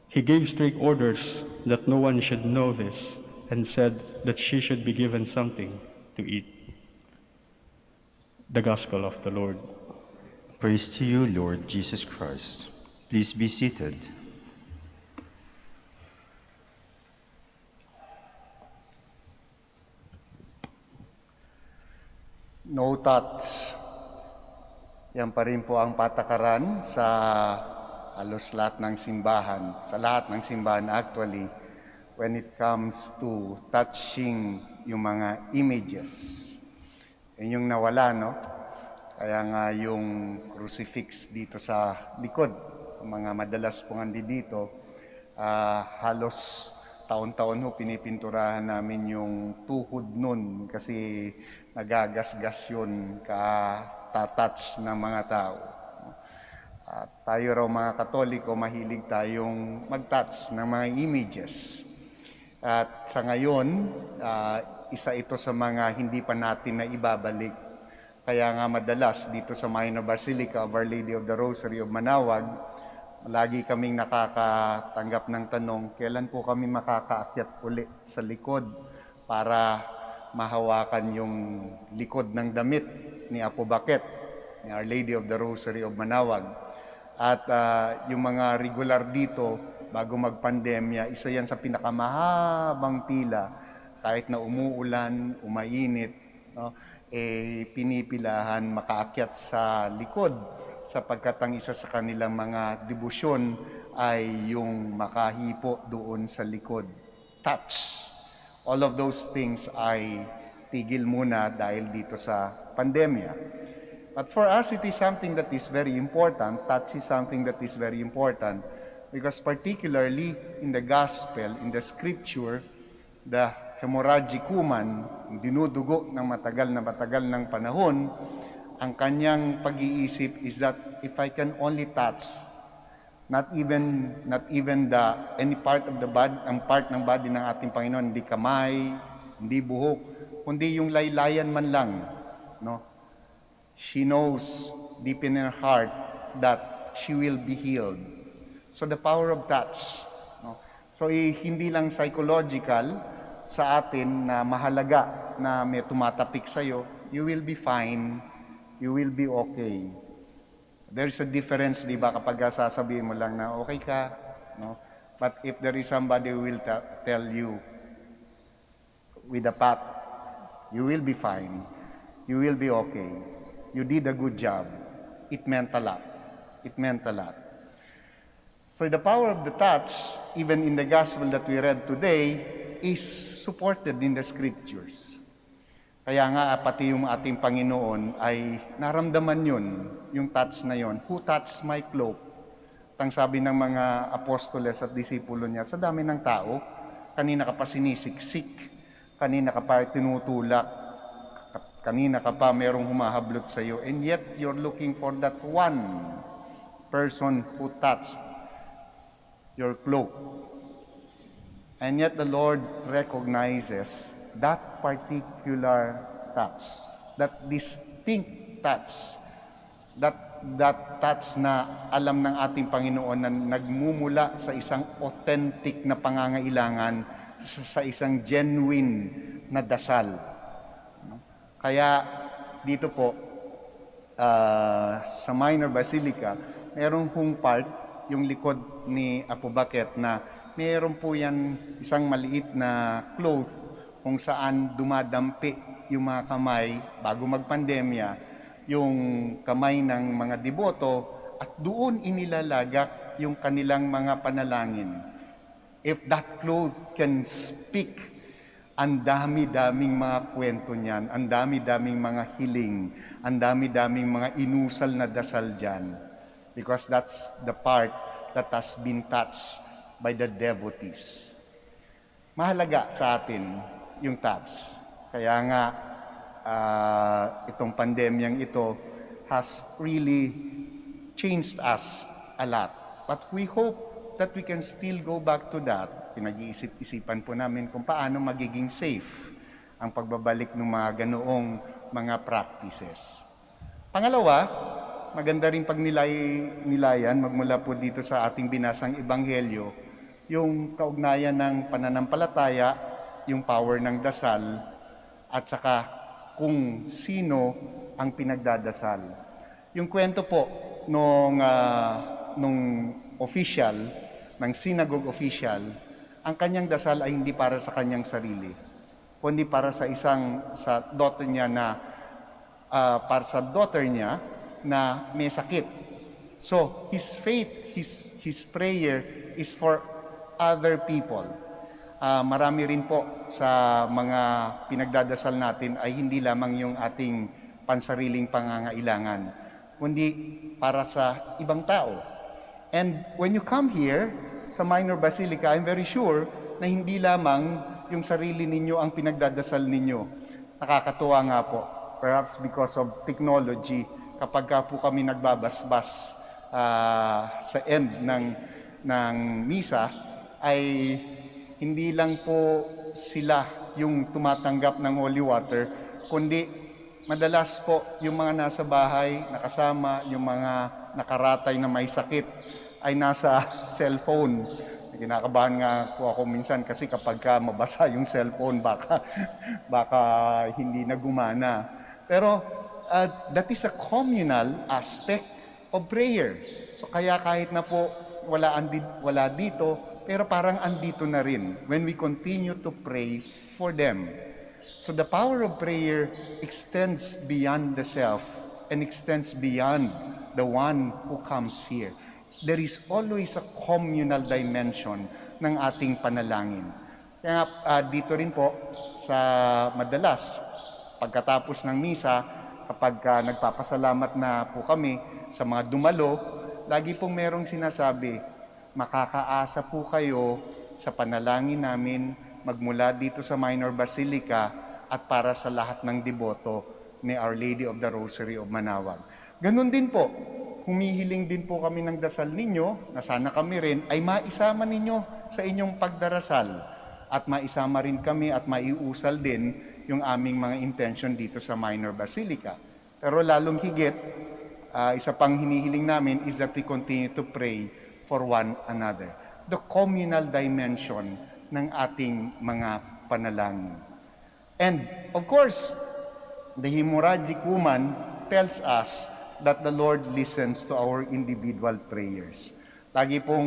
He gave strict orders that no one should know this, and said that she should be given something to eat. The Gospel of the Lord. Praise to you, Lord Jesus Christ. Please be seated. No touch. Yan pa rin po ang patakaran sa halos lahat ng simbahan. Sa lahat ng simbahan actually, when it comes to touching yung mga images. Yun yung nawala, no? Kaya nga yung crucifix dito sa likod, mga madalas pong andi dito, halos taon-taon ho pinipinturahan namin yung tuhod nun kasi nagagasgas yun ka-touch ng mga tao. Tayo raw mga Katoliko, mahilig tayong mag-touch ng mga images. At sa ngayon, isa ito sa mga hindi pa natin na ibabalik. Kaya nga madalas dito sa Minor Basilica of Our Lady of the Rosary of Manaoag, lagi kaming nakakatanggap ng tanong, kailan po kami makakaakyat uli sa likod para mahawakan yung likod ng damit ni Apo Bakit, ni Our Lady of the Rosary of Manaoag. At yung mga regular dito, bago magpandemya, isa yan sa pinakamahabang pila. Kahit na umuulan, umainit, no, pinipilahan makaakyat sa likod sapagkat ang isa sa kanilang mga debosyon ay yung makahipo doon sa likod. Touch. All of those things ay tigil muna dahil dito sa pandemya. But for us, it is something that is very important. Touch is something that is very important because particularly in the gospel, in the scripture, the hemorrhagic woman, dinudugo ng matagal ng panahon, ang kanyang pag-iisip is that if I can only touch, not even any part of the body, ang part ng body ng ating Panginoon, hindi kamay, hindi buhok, kundi yung laylayan man lang, no? She knows deep in her heart that she will be healed. So the power of touch, no? So hindi lang psychological sa atin na mahalaga na may tumatapik sa iyo, you will be fine, you will be okay. There's a difference, di ba, kapag sasabihin mo lang na okay ka, no? But if there is somebody who will tell you with a pat, you will be fine, you will be okay, you did a good job, it meant a lot. It meant a lot. So the power of the touch, even in the gospel that we read today, is supported in the scriptures. Kaya nga, pati yung ating Panginoon ay naramdaman yun, yung touch na yun. Who touched my cloak? Tang sabi ng mga apostoles at disipulo niya, sa dami ng tao, kanina ka pa sinisiksik, kanina ka pa tinutulak, kanina ka pa merong humahablot sa iyo, and yet you're looking for that one person who touched your cloak. And yet the Lord recognizes that particular touch, that distinct touch, that touch na alam ng ating Panginoon na nagmumula sa isang authentic na pangangailangan, sa isang genuine na dasal. Kaya dito po, sa Minor Basilica, merong hung part, yung likod ni Apo Bakit na meron po yan isang maliit na cloth kung saan dumadampi yung mga kamay bago magpandemya, yung kamay ng mga deboto, at doon inilalagak yung kanilang mga panalangin. If that cloth can speak, ang dami-daming mga kwento niyan, ang dami-daming mga hiling, ang dami-daming mga inusal na dasal dyan. Because that's the part that has been touched by the devotees. Mahalaga sa atin yung touch. Kaya nga, itong pandemyang ito has really changed us a lot. But we hope that we can still go back to that. Pinag-iisip-isipan po namin kung paano magiging safe ang pagbabalik ng mga ganoong mga practices. Pangalawa, maganda rin pag nilayan, magmula po dito sa ating binasang ebanghelyo, yung kaugnayan ng pananampalataya, yung power ng dasal, at saka kung sino ang pinagdadasal. Yung kwento po nung official, ng synagogue official, ang kanyang dasal ay hindi para sa kanyang sarili, kundi para sa daughter niya na para sa daughter niya na may sakit. So, his faith, his prayer is for other people. Marami rin po sa mga pinagdadasal natin ay hindi lamang yung ating pansariling pangangailangan, kundi para sa ibang tao. And when you come here sa Minor Basilica, I'm very sure na hindi lamang yung sarili ninyo ang pinagdadasal ninyo. Nakakatuwa nga po, perhaps because of technology, kapag ka po kami nagbabasbas sa end ng misa, ay hindi lang po sila yung tumatanggap ng holy water, kundi madalas po yung mga nasa bahay, nakasama, yung mga nakaratay na may sakit, ay nasa cellphone. Kinakabahan nga po ako minsan kasi kapag mabasa yung cellphone, baka hindi na gumana. Pero that is a communal aspect of prayer. So kaya kahit na po wala dito, pero parang andito na rin when we continue to pray for them. So the power of prayer extends beyond the self and extends beyond the one who comes here. There is always a communal dimension ng ating panalangin. Kaya dito rin po sa madalas, pagkatapos ng misa, kapag nagpapasalamat na po kami sa mga dumalo, lagi pong merong sinasabi, makakaasa po kayo sa panalangin namin magmula dito sa Minor Basilica at para sa lahat ng deboto ni Our Lady of the Rosary of Manaoag. Ganun din po, humihiling din po kami ng dasal ninyo na sana kami rin ay maisama ninyo sa inyong pagdarasal at maisama rin kami at maiusal din yung aming mga intention dito sa Minor Basilica. Pero lalong higit, isa pang hinihiling namin is that we continue to pray for one another. The communal dimension ng ating mga panalangin. And of course, the hemorrhagic woman tells us that the Lord listens to our individual prayers. Lagi po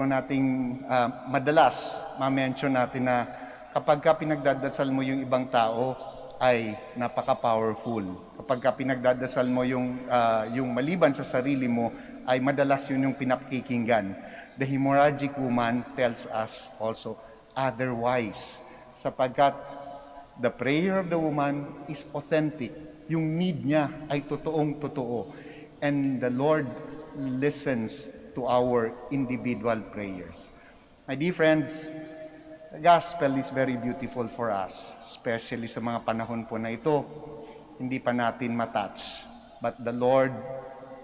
nating madalas ma-mention natin na kapag pinagdadasal mo yung ibang tao ay napaka-powerful. Kapag pinagdadasal mo yung maliban sa sarili mo ay madalas yun yung pinapakikinggan. The hemorrhagic woman tells us also otherwise, sapagkat the prayer of the woman is authentic. Yung need niya ay totoong-totoo. And the Lord listens to our individual prayers. My dear friends, the gospel is very beautiful for us, especially sa mga panahon po na ito. Hindi pa natin matouch. But the Lord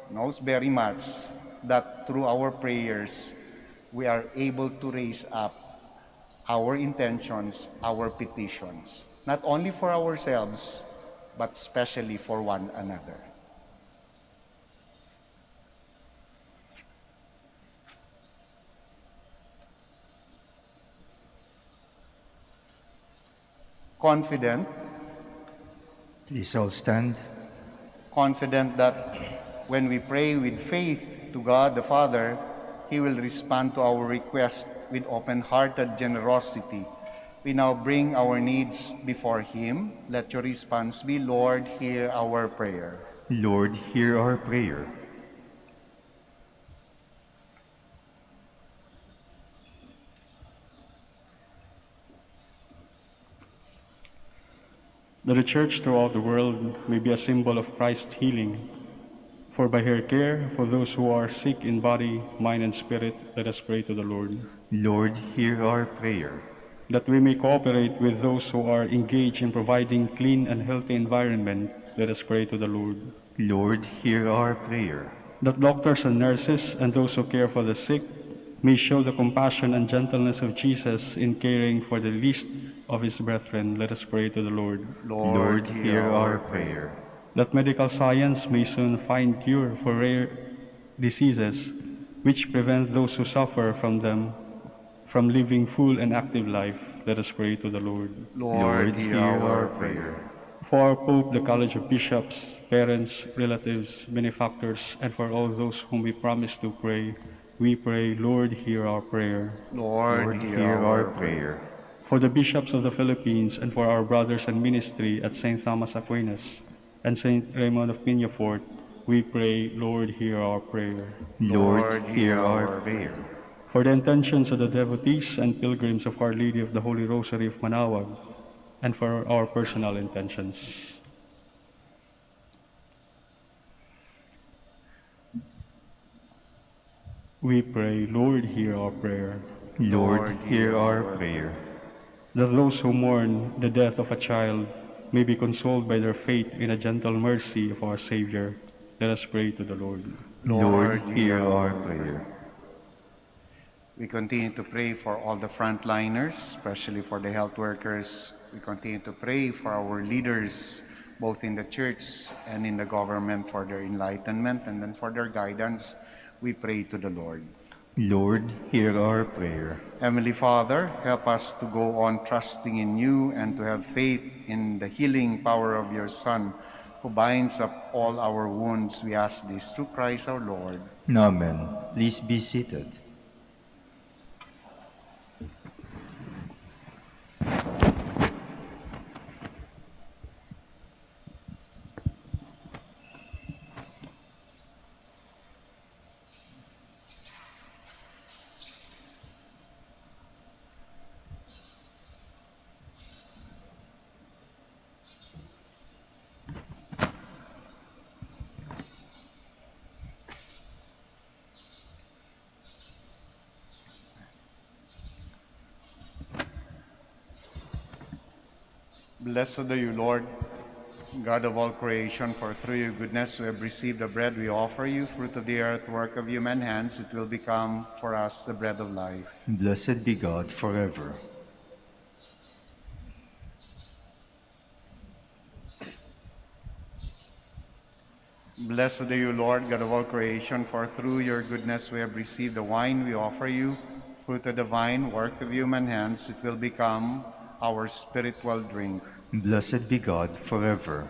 knows very much that through our prayers, we are able to raise up our intentions, our petitions, not only for ourselves, but especially for one another. Confident. Please all stand. Confident that when we pray with faith to God the Father, He will respond to our request with open-hearted generosity. We now bring our needs before Him. Let your response be, Lord, hear our prayer. Lord, hear our prayer. That the Church throughout the world may be a symbol of Christ's healing. For by her care for those who are sick in body, mind, and spirit, let us pray to the Lord. Lord, hear our prayer. That we may cooperate with those who are engaged in providing clean and healthy environment, let us pray to the Lord. Lord, hear our prayer. That doctors and nurses and those who care for the sick may show the compassion and gentleness of Jesus in caring for the least of his brethren, let us pray to the Lord. Lord, hear our prayer. That medical science may soon find cure for rare diseases which prevent those who suffer from them from living full and active life, let us pray to the Lord. Lord, hear our prayer. For our Pope, the College of Bishops, parents, relatives, benefactors, and for all those whom we promise to pray, we pray, Lord, hear our prayer. Lord, hear our prayer. For the bishops of the Philippines and for our brothers in ministry at St. Thomas Aquinas and St. Raymond of Peñafort, we pray, Lord, hear our prayer. Lord, hear our prayer. For the intentions of the devotees and pilgrims of Our Lady of the Holy Rosary of Manaoag, and for our personal intentions. We pray, Lord, hear our prayer. Lord, hear our prayer. That those who mourn the death of a child may be consoled by their faith in a gentle mercy of our Savior, let us pray to the Lord. Lord, hear our prayer. We continue to pray for all the frontliners, especially for the health workers. We continue to pray for our leaders, both in the church and in the government, for their enlightenment and then for their guidance. We pray to the Lord. Lord, hear our prayer. Heavenly Father, help us to go on trusting in you and to have faith in the healing power of your Son, who binds up all our wounds. We ask this through Christ our Lord. Amen. Please be seated. Blessed are you, Lord, God of all creation, for through your goodness we have received the bread we offer you, fruit of the earth, work of human hands. It will become for us the bread of life. Blessed be God forever. Blessed are you, Lord, God of all creation, for through your goodness we have received the wine we offer you, fruit of the vine, work of human hands. It will become our spiritual drink. Blessed be God forever.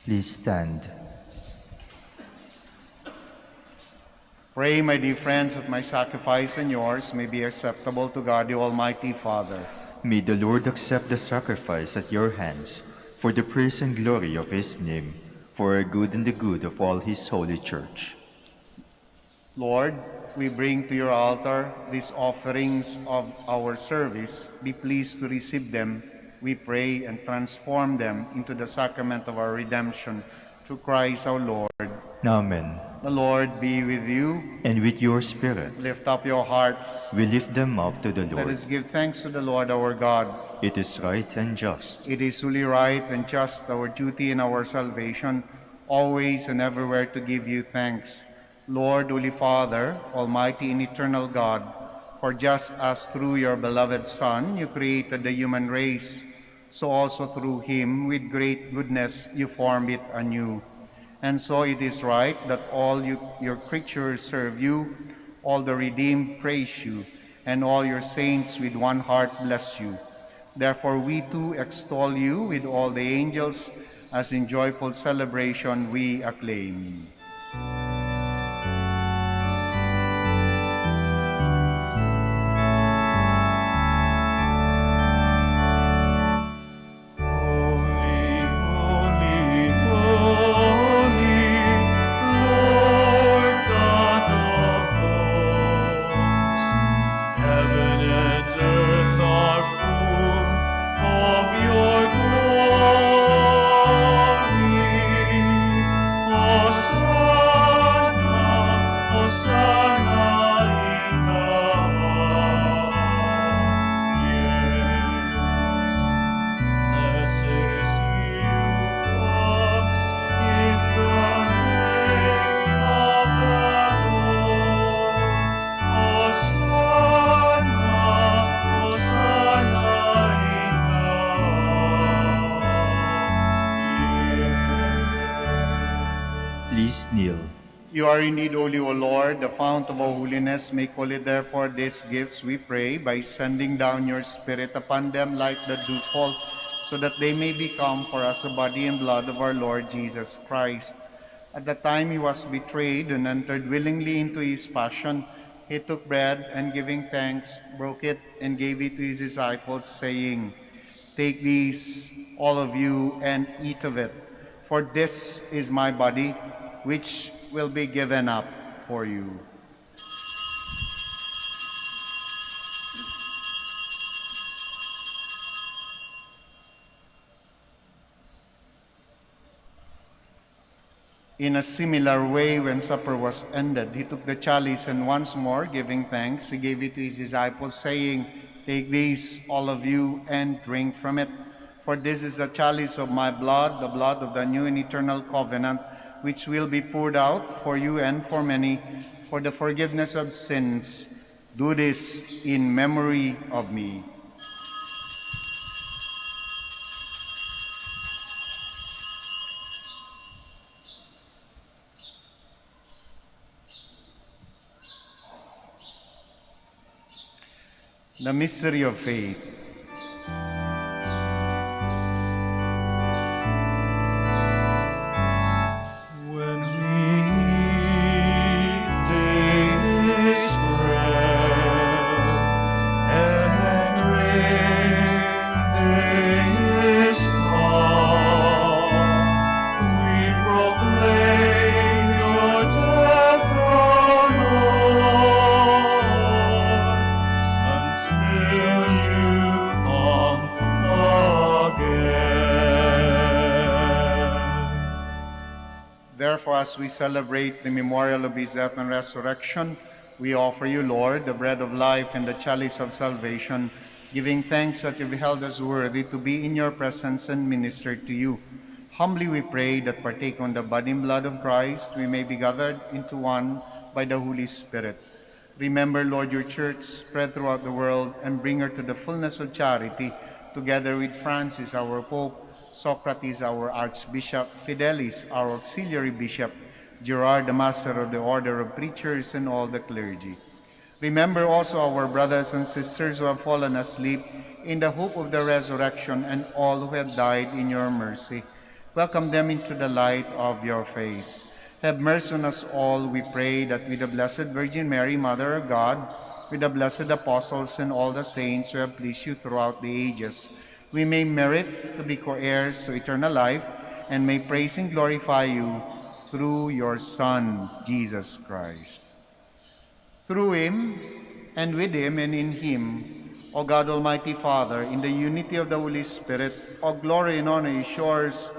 Please stand. Pray, my dear friends, that my sacrifice and yours may be acceptable to God, the Almighty Father. May the Lord accept the sacrifice at your hands for the praise and glory of his name, for our good and the good of all his holy church. Lord, we bring to your altar these offerings of our service. Be pleased to receive them, we pray, and transform them into the sacrament of our redemption through Christ our Lord. Amen. The Lord be with you. And with your spirit, Lift up your hearts. we lift them up to the Let Lord. us give thanks to the Lord our God. It is right and just. It is truly right and just, our duty and our salvation, always and everywhere to give you thanks. Lord, Holy Father, Almighty and eternal God, for just as through your beloved Son you created the human race, so also through him with great goodness you formed it anew. And so it is right that all your creatures serve you, all the redeemed praise you, and all your saints with one heart bless you. Therefore we too extol you with all the angels, as in joyful celebration we acclaim. Please kneel. You are indeed holy, O Lord, the fount of all holiness. Make holy, therefore, these gifts, we pray, by sending down your Spirit upon them like the dewfall, so that they may become for us the body and blood of our Lord Jesus Christ. At the time he was betrayed and entered willingly into his passion, he took bread and, giving thanks, broke it and gave it to his disciples, saying, "Take these, all of you, and eat of it, for this is my body, which will be given up for you." In a similar way, when supper was ended, he took the chalice and once more, giving thanks, he gave it to his disciples, saying, "Take these, all of you, and drink from it. For this is the chalice of my blood, the blood of the new and eternal covenant, which will be poured out for you and for many for the forgiveness of sins. Do this in memory of me." The mystery of faith. When we eat this bread and drink this cup, we proclaim your death, O Lord, until you come again. Therefore, as we celebrate the memorial of his death and resurrection, we offer you, Lord, the bread of life and the chalice of salvation, giving thanks that you have held us worthy to be in your presence and minister to you. Humbly we pray that partaking on the body and blood of Christ, we may be gathered into one by the Holy Spirit. Remember, Lord, your church spread throughout the world and bring her to the fullness of charity, together with Francis, our Pope, Socrates, our Archbishop, Fidelis, our Auxiliary Bishop, Gerard, the Master of the Order of Preachers, and all the clergy. Remember also our brothers and sisters who have fallen asleep in the hope of the resurrection, and all who have died in your mercy. Welcome them into the light of your face. Have mercy on us all, we pray, that with the Blessed Virgin Mary, Mother of God, with the blessed apostles and all the saints who have pleased you throughout the ages, we may merit to be co-heirs to eternal life, and may praise and glorify you through your Son, Jesus Christ. Through him, and with him, and in him, O God Almighty Father, in the unity of the Holy Spirit, all glory and honor is yours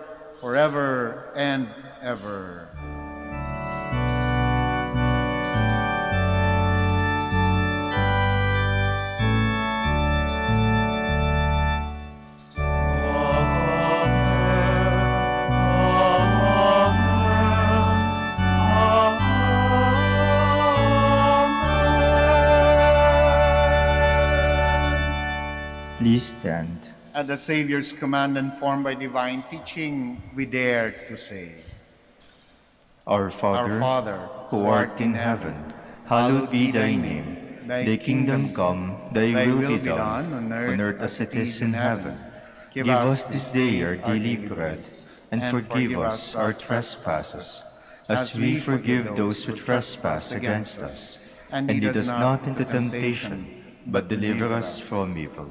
forever and ever. Please stand. At the Savior's command, and formed by divine teaching, we dare to say, Our Father, who art in heaven, hallowed be thy name. Thy kingdom come, thy will be done, on earth as it is in heaven. Give us this day our daily bread, and forgive us our trespasses, as we forgive those who trespass against us. And lead us not into temptation, but deliver us from evil.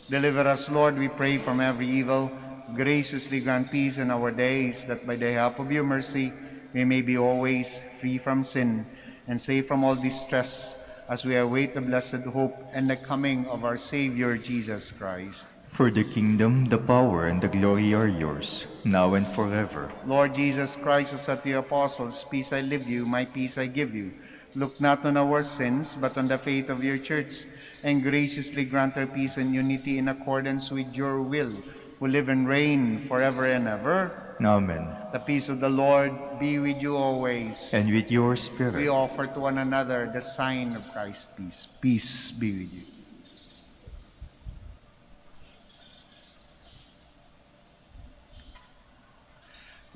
Deliver us, Lord, we pray, from every evil. Graciously grant peace in our days, that by the help of your mercy we may be always free from sin and safe from all distress, as we await the blessed hope and the coming of our Savior, Jesus Christ. For the kingdom, the power, and the glory are yours, now and forever. Lord Jesus Christ, who said to the apostles, "Peace I leave you, my peace I give you," look not on our sins, but on the faith of your church, and graciously grant her peace and unity in accordance with your will, who live and reign forever and ever. Amen. The peace of the Lord be with you always. And with your spirit. We offer to one another the sign of Christ's peace. Peace be with you.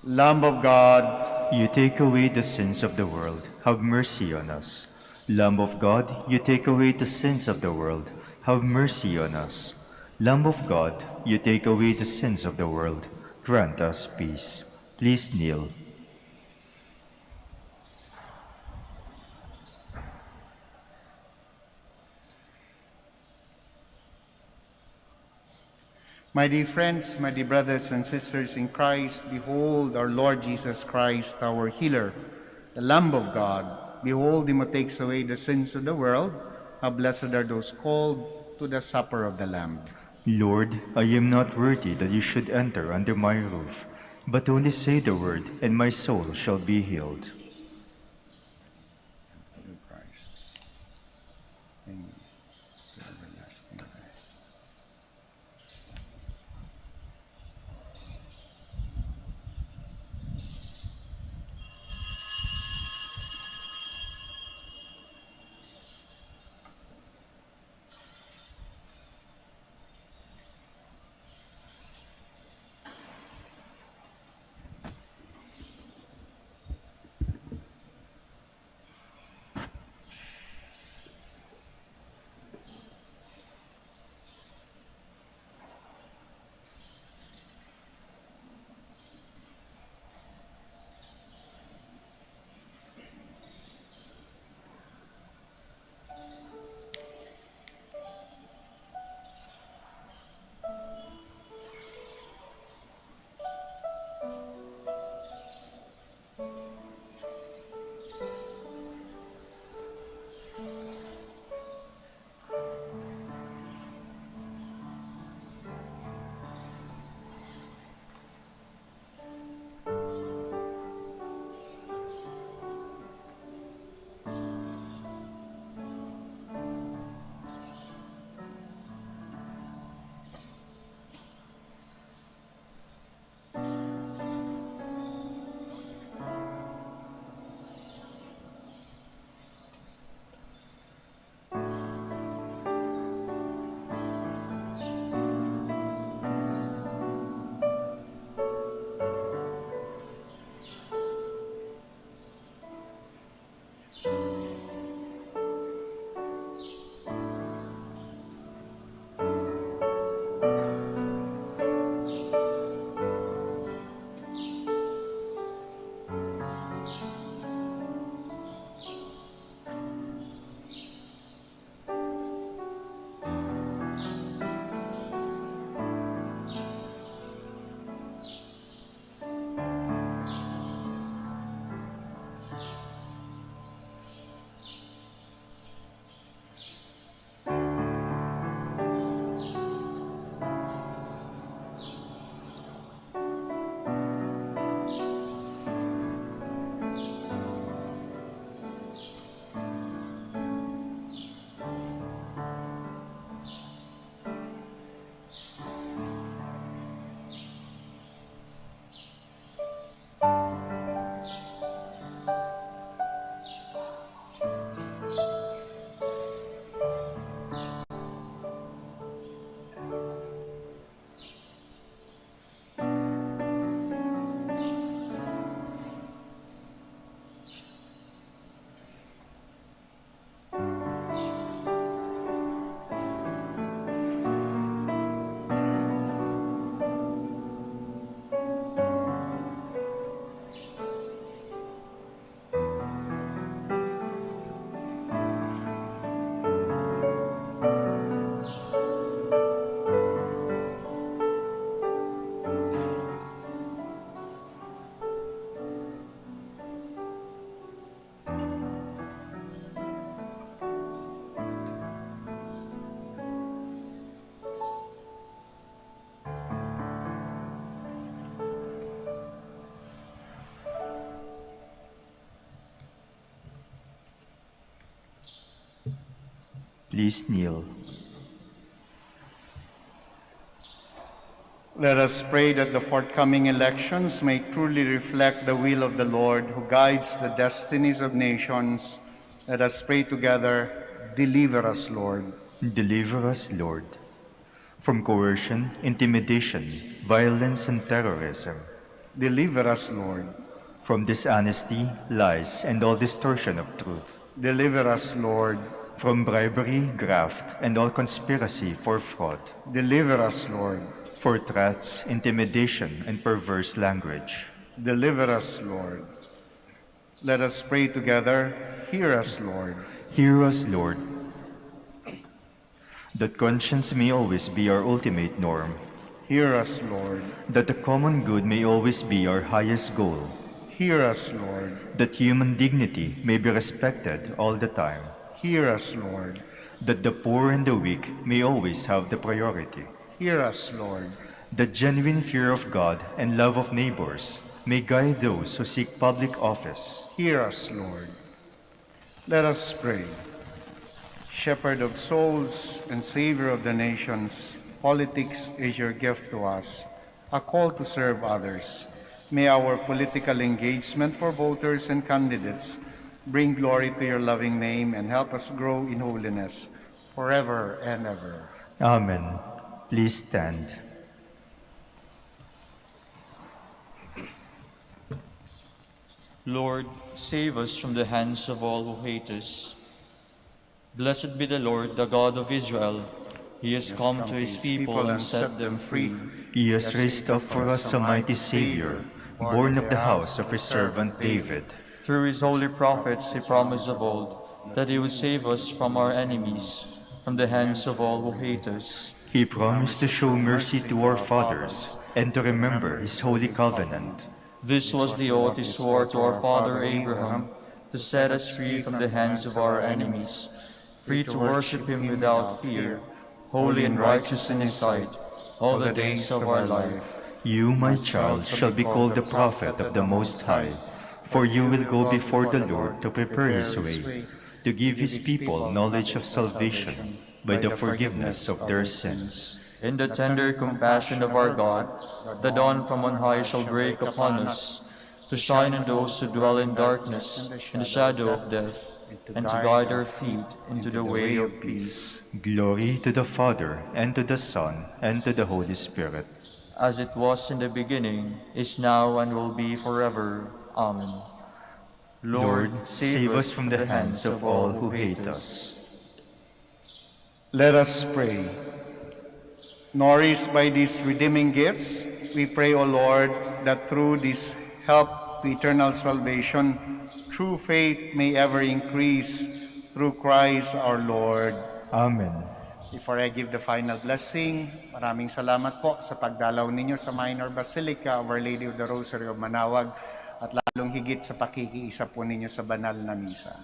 Lamb of God, you take away the sins of the world, have mercy on us. Lamb of God, you take away the sins of the world, have mercy on us. Lamb of God, you take away the sins of the world, grant us peace. Please kneel. My dear friends, my dear brothers and sisters in Christ, behold our Lord Jesus Christ, our healer, the Lamb of God. Behold him who takes away the sins of the world. How blessed are those called to the supper of the Lamb. Lord, I am not worthy that you should enter under my roof, but only say the word, and my soul shall be healed. Christ, and to everlasting life. Please kneel. Let us pray that the forthcoming elections may truly reflect the will of the Lord who guides the destinies of nations. Let us pray together. Deliver us, Lord. Deliver us, Lord, from coercion, intimidation, violence, and terrorism, Deliver us, Lord. from dishonesty, lies, and all distortion of truth, Deliver us, Lord. from bribery, graft, and all conspiracy for fraud, Deliver us, Lord. for threats, intimidation, and perverse language. Deliver us, Lord. Let us pray together. Hear us, Lord. Hear us, Lord, that conscience may always be our ultimate norm, Hear us, Lord. that the common good may always be our highest goal, Hear us, Lord. that human dignity may be respected all the time, Hear us, Lord. that the poor and the weak may always have the priority, Hear us, Lord. that genuine fear of God and love of neighbors may guide those who seek public office. Hear us, Lord. Let us pray. Shepherd of souls and Savior of the nations, politics is your gift to us, a call to serve others. May our political engagement for voters and candidates bring glory to your loving name and help us grow in holiness forever and ever. Amen. Please stand. Lord, save us from the hands of all who hate us. Blessed be the Lord, the God of Israel. He has come to his people and set them free. He has raised up for us a mighty Savior, born of the house of his servant David. Through his holy prophets he promised of old that he would save us from our enemies, from the hands of all who hate us. He promised to show mercy to our fathers and to remember his holy covenant. This was the oath he swore to our father Abraham, to set us free from the hands of our enemies, free to worship him without fear, holy and righteous in his sight, all the days of our life. You, my child, shall be called the prophet of the Most High, for you will go before the Lord to prepare his way, to give his people knowledge of salvation by the forgiveness of their sins. In the tender compassion of our God, the dawn from on high shall break upon us, to shine on those who dwell in darkness, in the shadow of death, and to guide our feet into the way of peace. Glory to the Father, and to the Son, and to the Holy Spirit. As it was in the beginning, is now, and will be forever. Amen. Lord, save us from the hands of all who hate us. Let us pray. Nourished by these redeeming gifts, we pray, O Lord, that through this help to eternal salvation, true faith may ever increase through Christ our Lord. Amen. Before I give the final blessing, maraming salamat po sa pagdalaw ninyo sa Minor Basilica of Our Lady of the Rosary of Manaoag at lalong higit sa pakikiisa po ninyo sa banal na misa.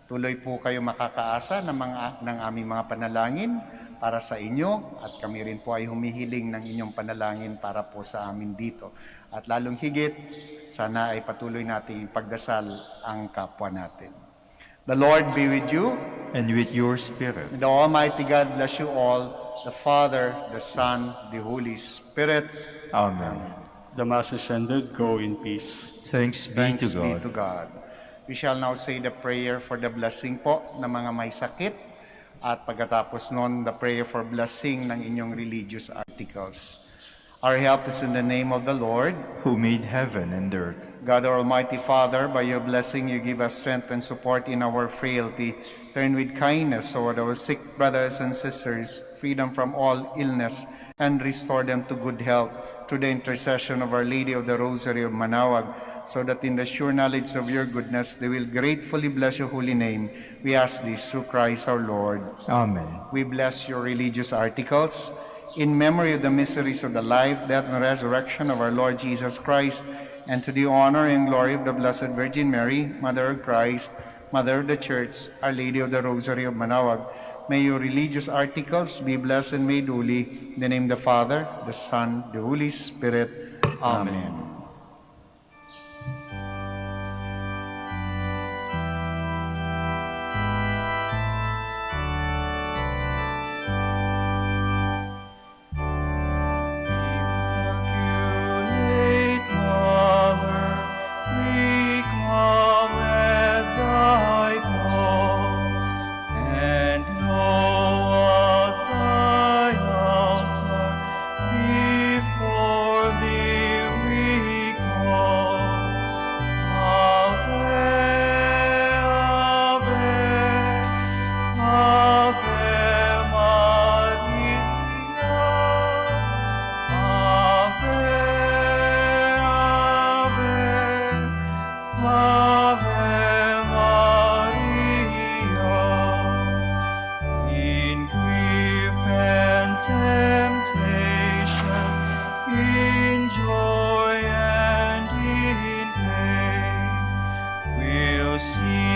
Tuloy po kayo makakaasa ng aming mga panalangin para sa inyo at kami rin po ay humihiling ng inyong panalangin para po sa amin dito. At lalong higit, sana ay patuloy nating pagdasal ang kapwa natin. The Lord be with you. And with your spirit. May the Almighty God bless you all, the Father, the Son, the Holy Spirit. Amen. The Mass is ended. Go in peace. Thanks be Thanks to be God. to God. We shall now say the prayer for the blessing po ng mga may sakit at pagkatapos nun, the prayer for blessing ng inyong religious articles. Our help is in the name of the Lord, Who made heaven and earth. God our Almighty Father. By your blessing you give us strength and support in our frailty. Turn with kindness toward our sick brothers and sisters, freedom from all illness, and restore them to good health through the intercession of Our Lady of the Rosary of Manaoag, so that in the sure knowledge of your goodness they will gratefully bless your holy name. We ask this through Christ our Lord. Amen. We bless your religious articles in memory of the mysteries of the life, death, and resurrection of our Lord Jesus Christ, and to the honor and glory of the Blessed Virgin Mary, Mother of Christ, Mother of the Church, Our Lady of the Rosary of Manaoag. May your religious articles be blessed and made holy. In the name of the Father, the Son, the Holy Spirit. Amen. see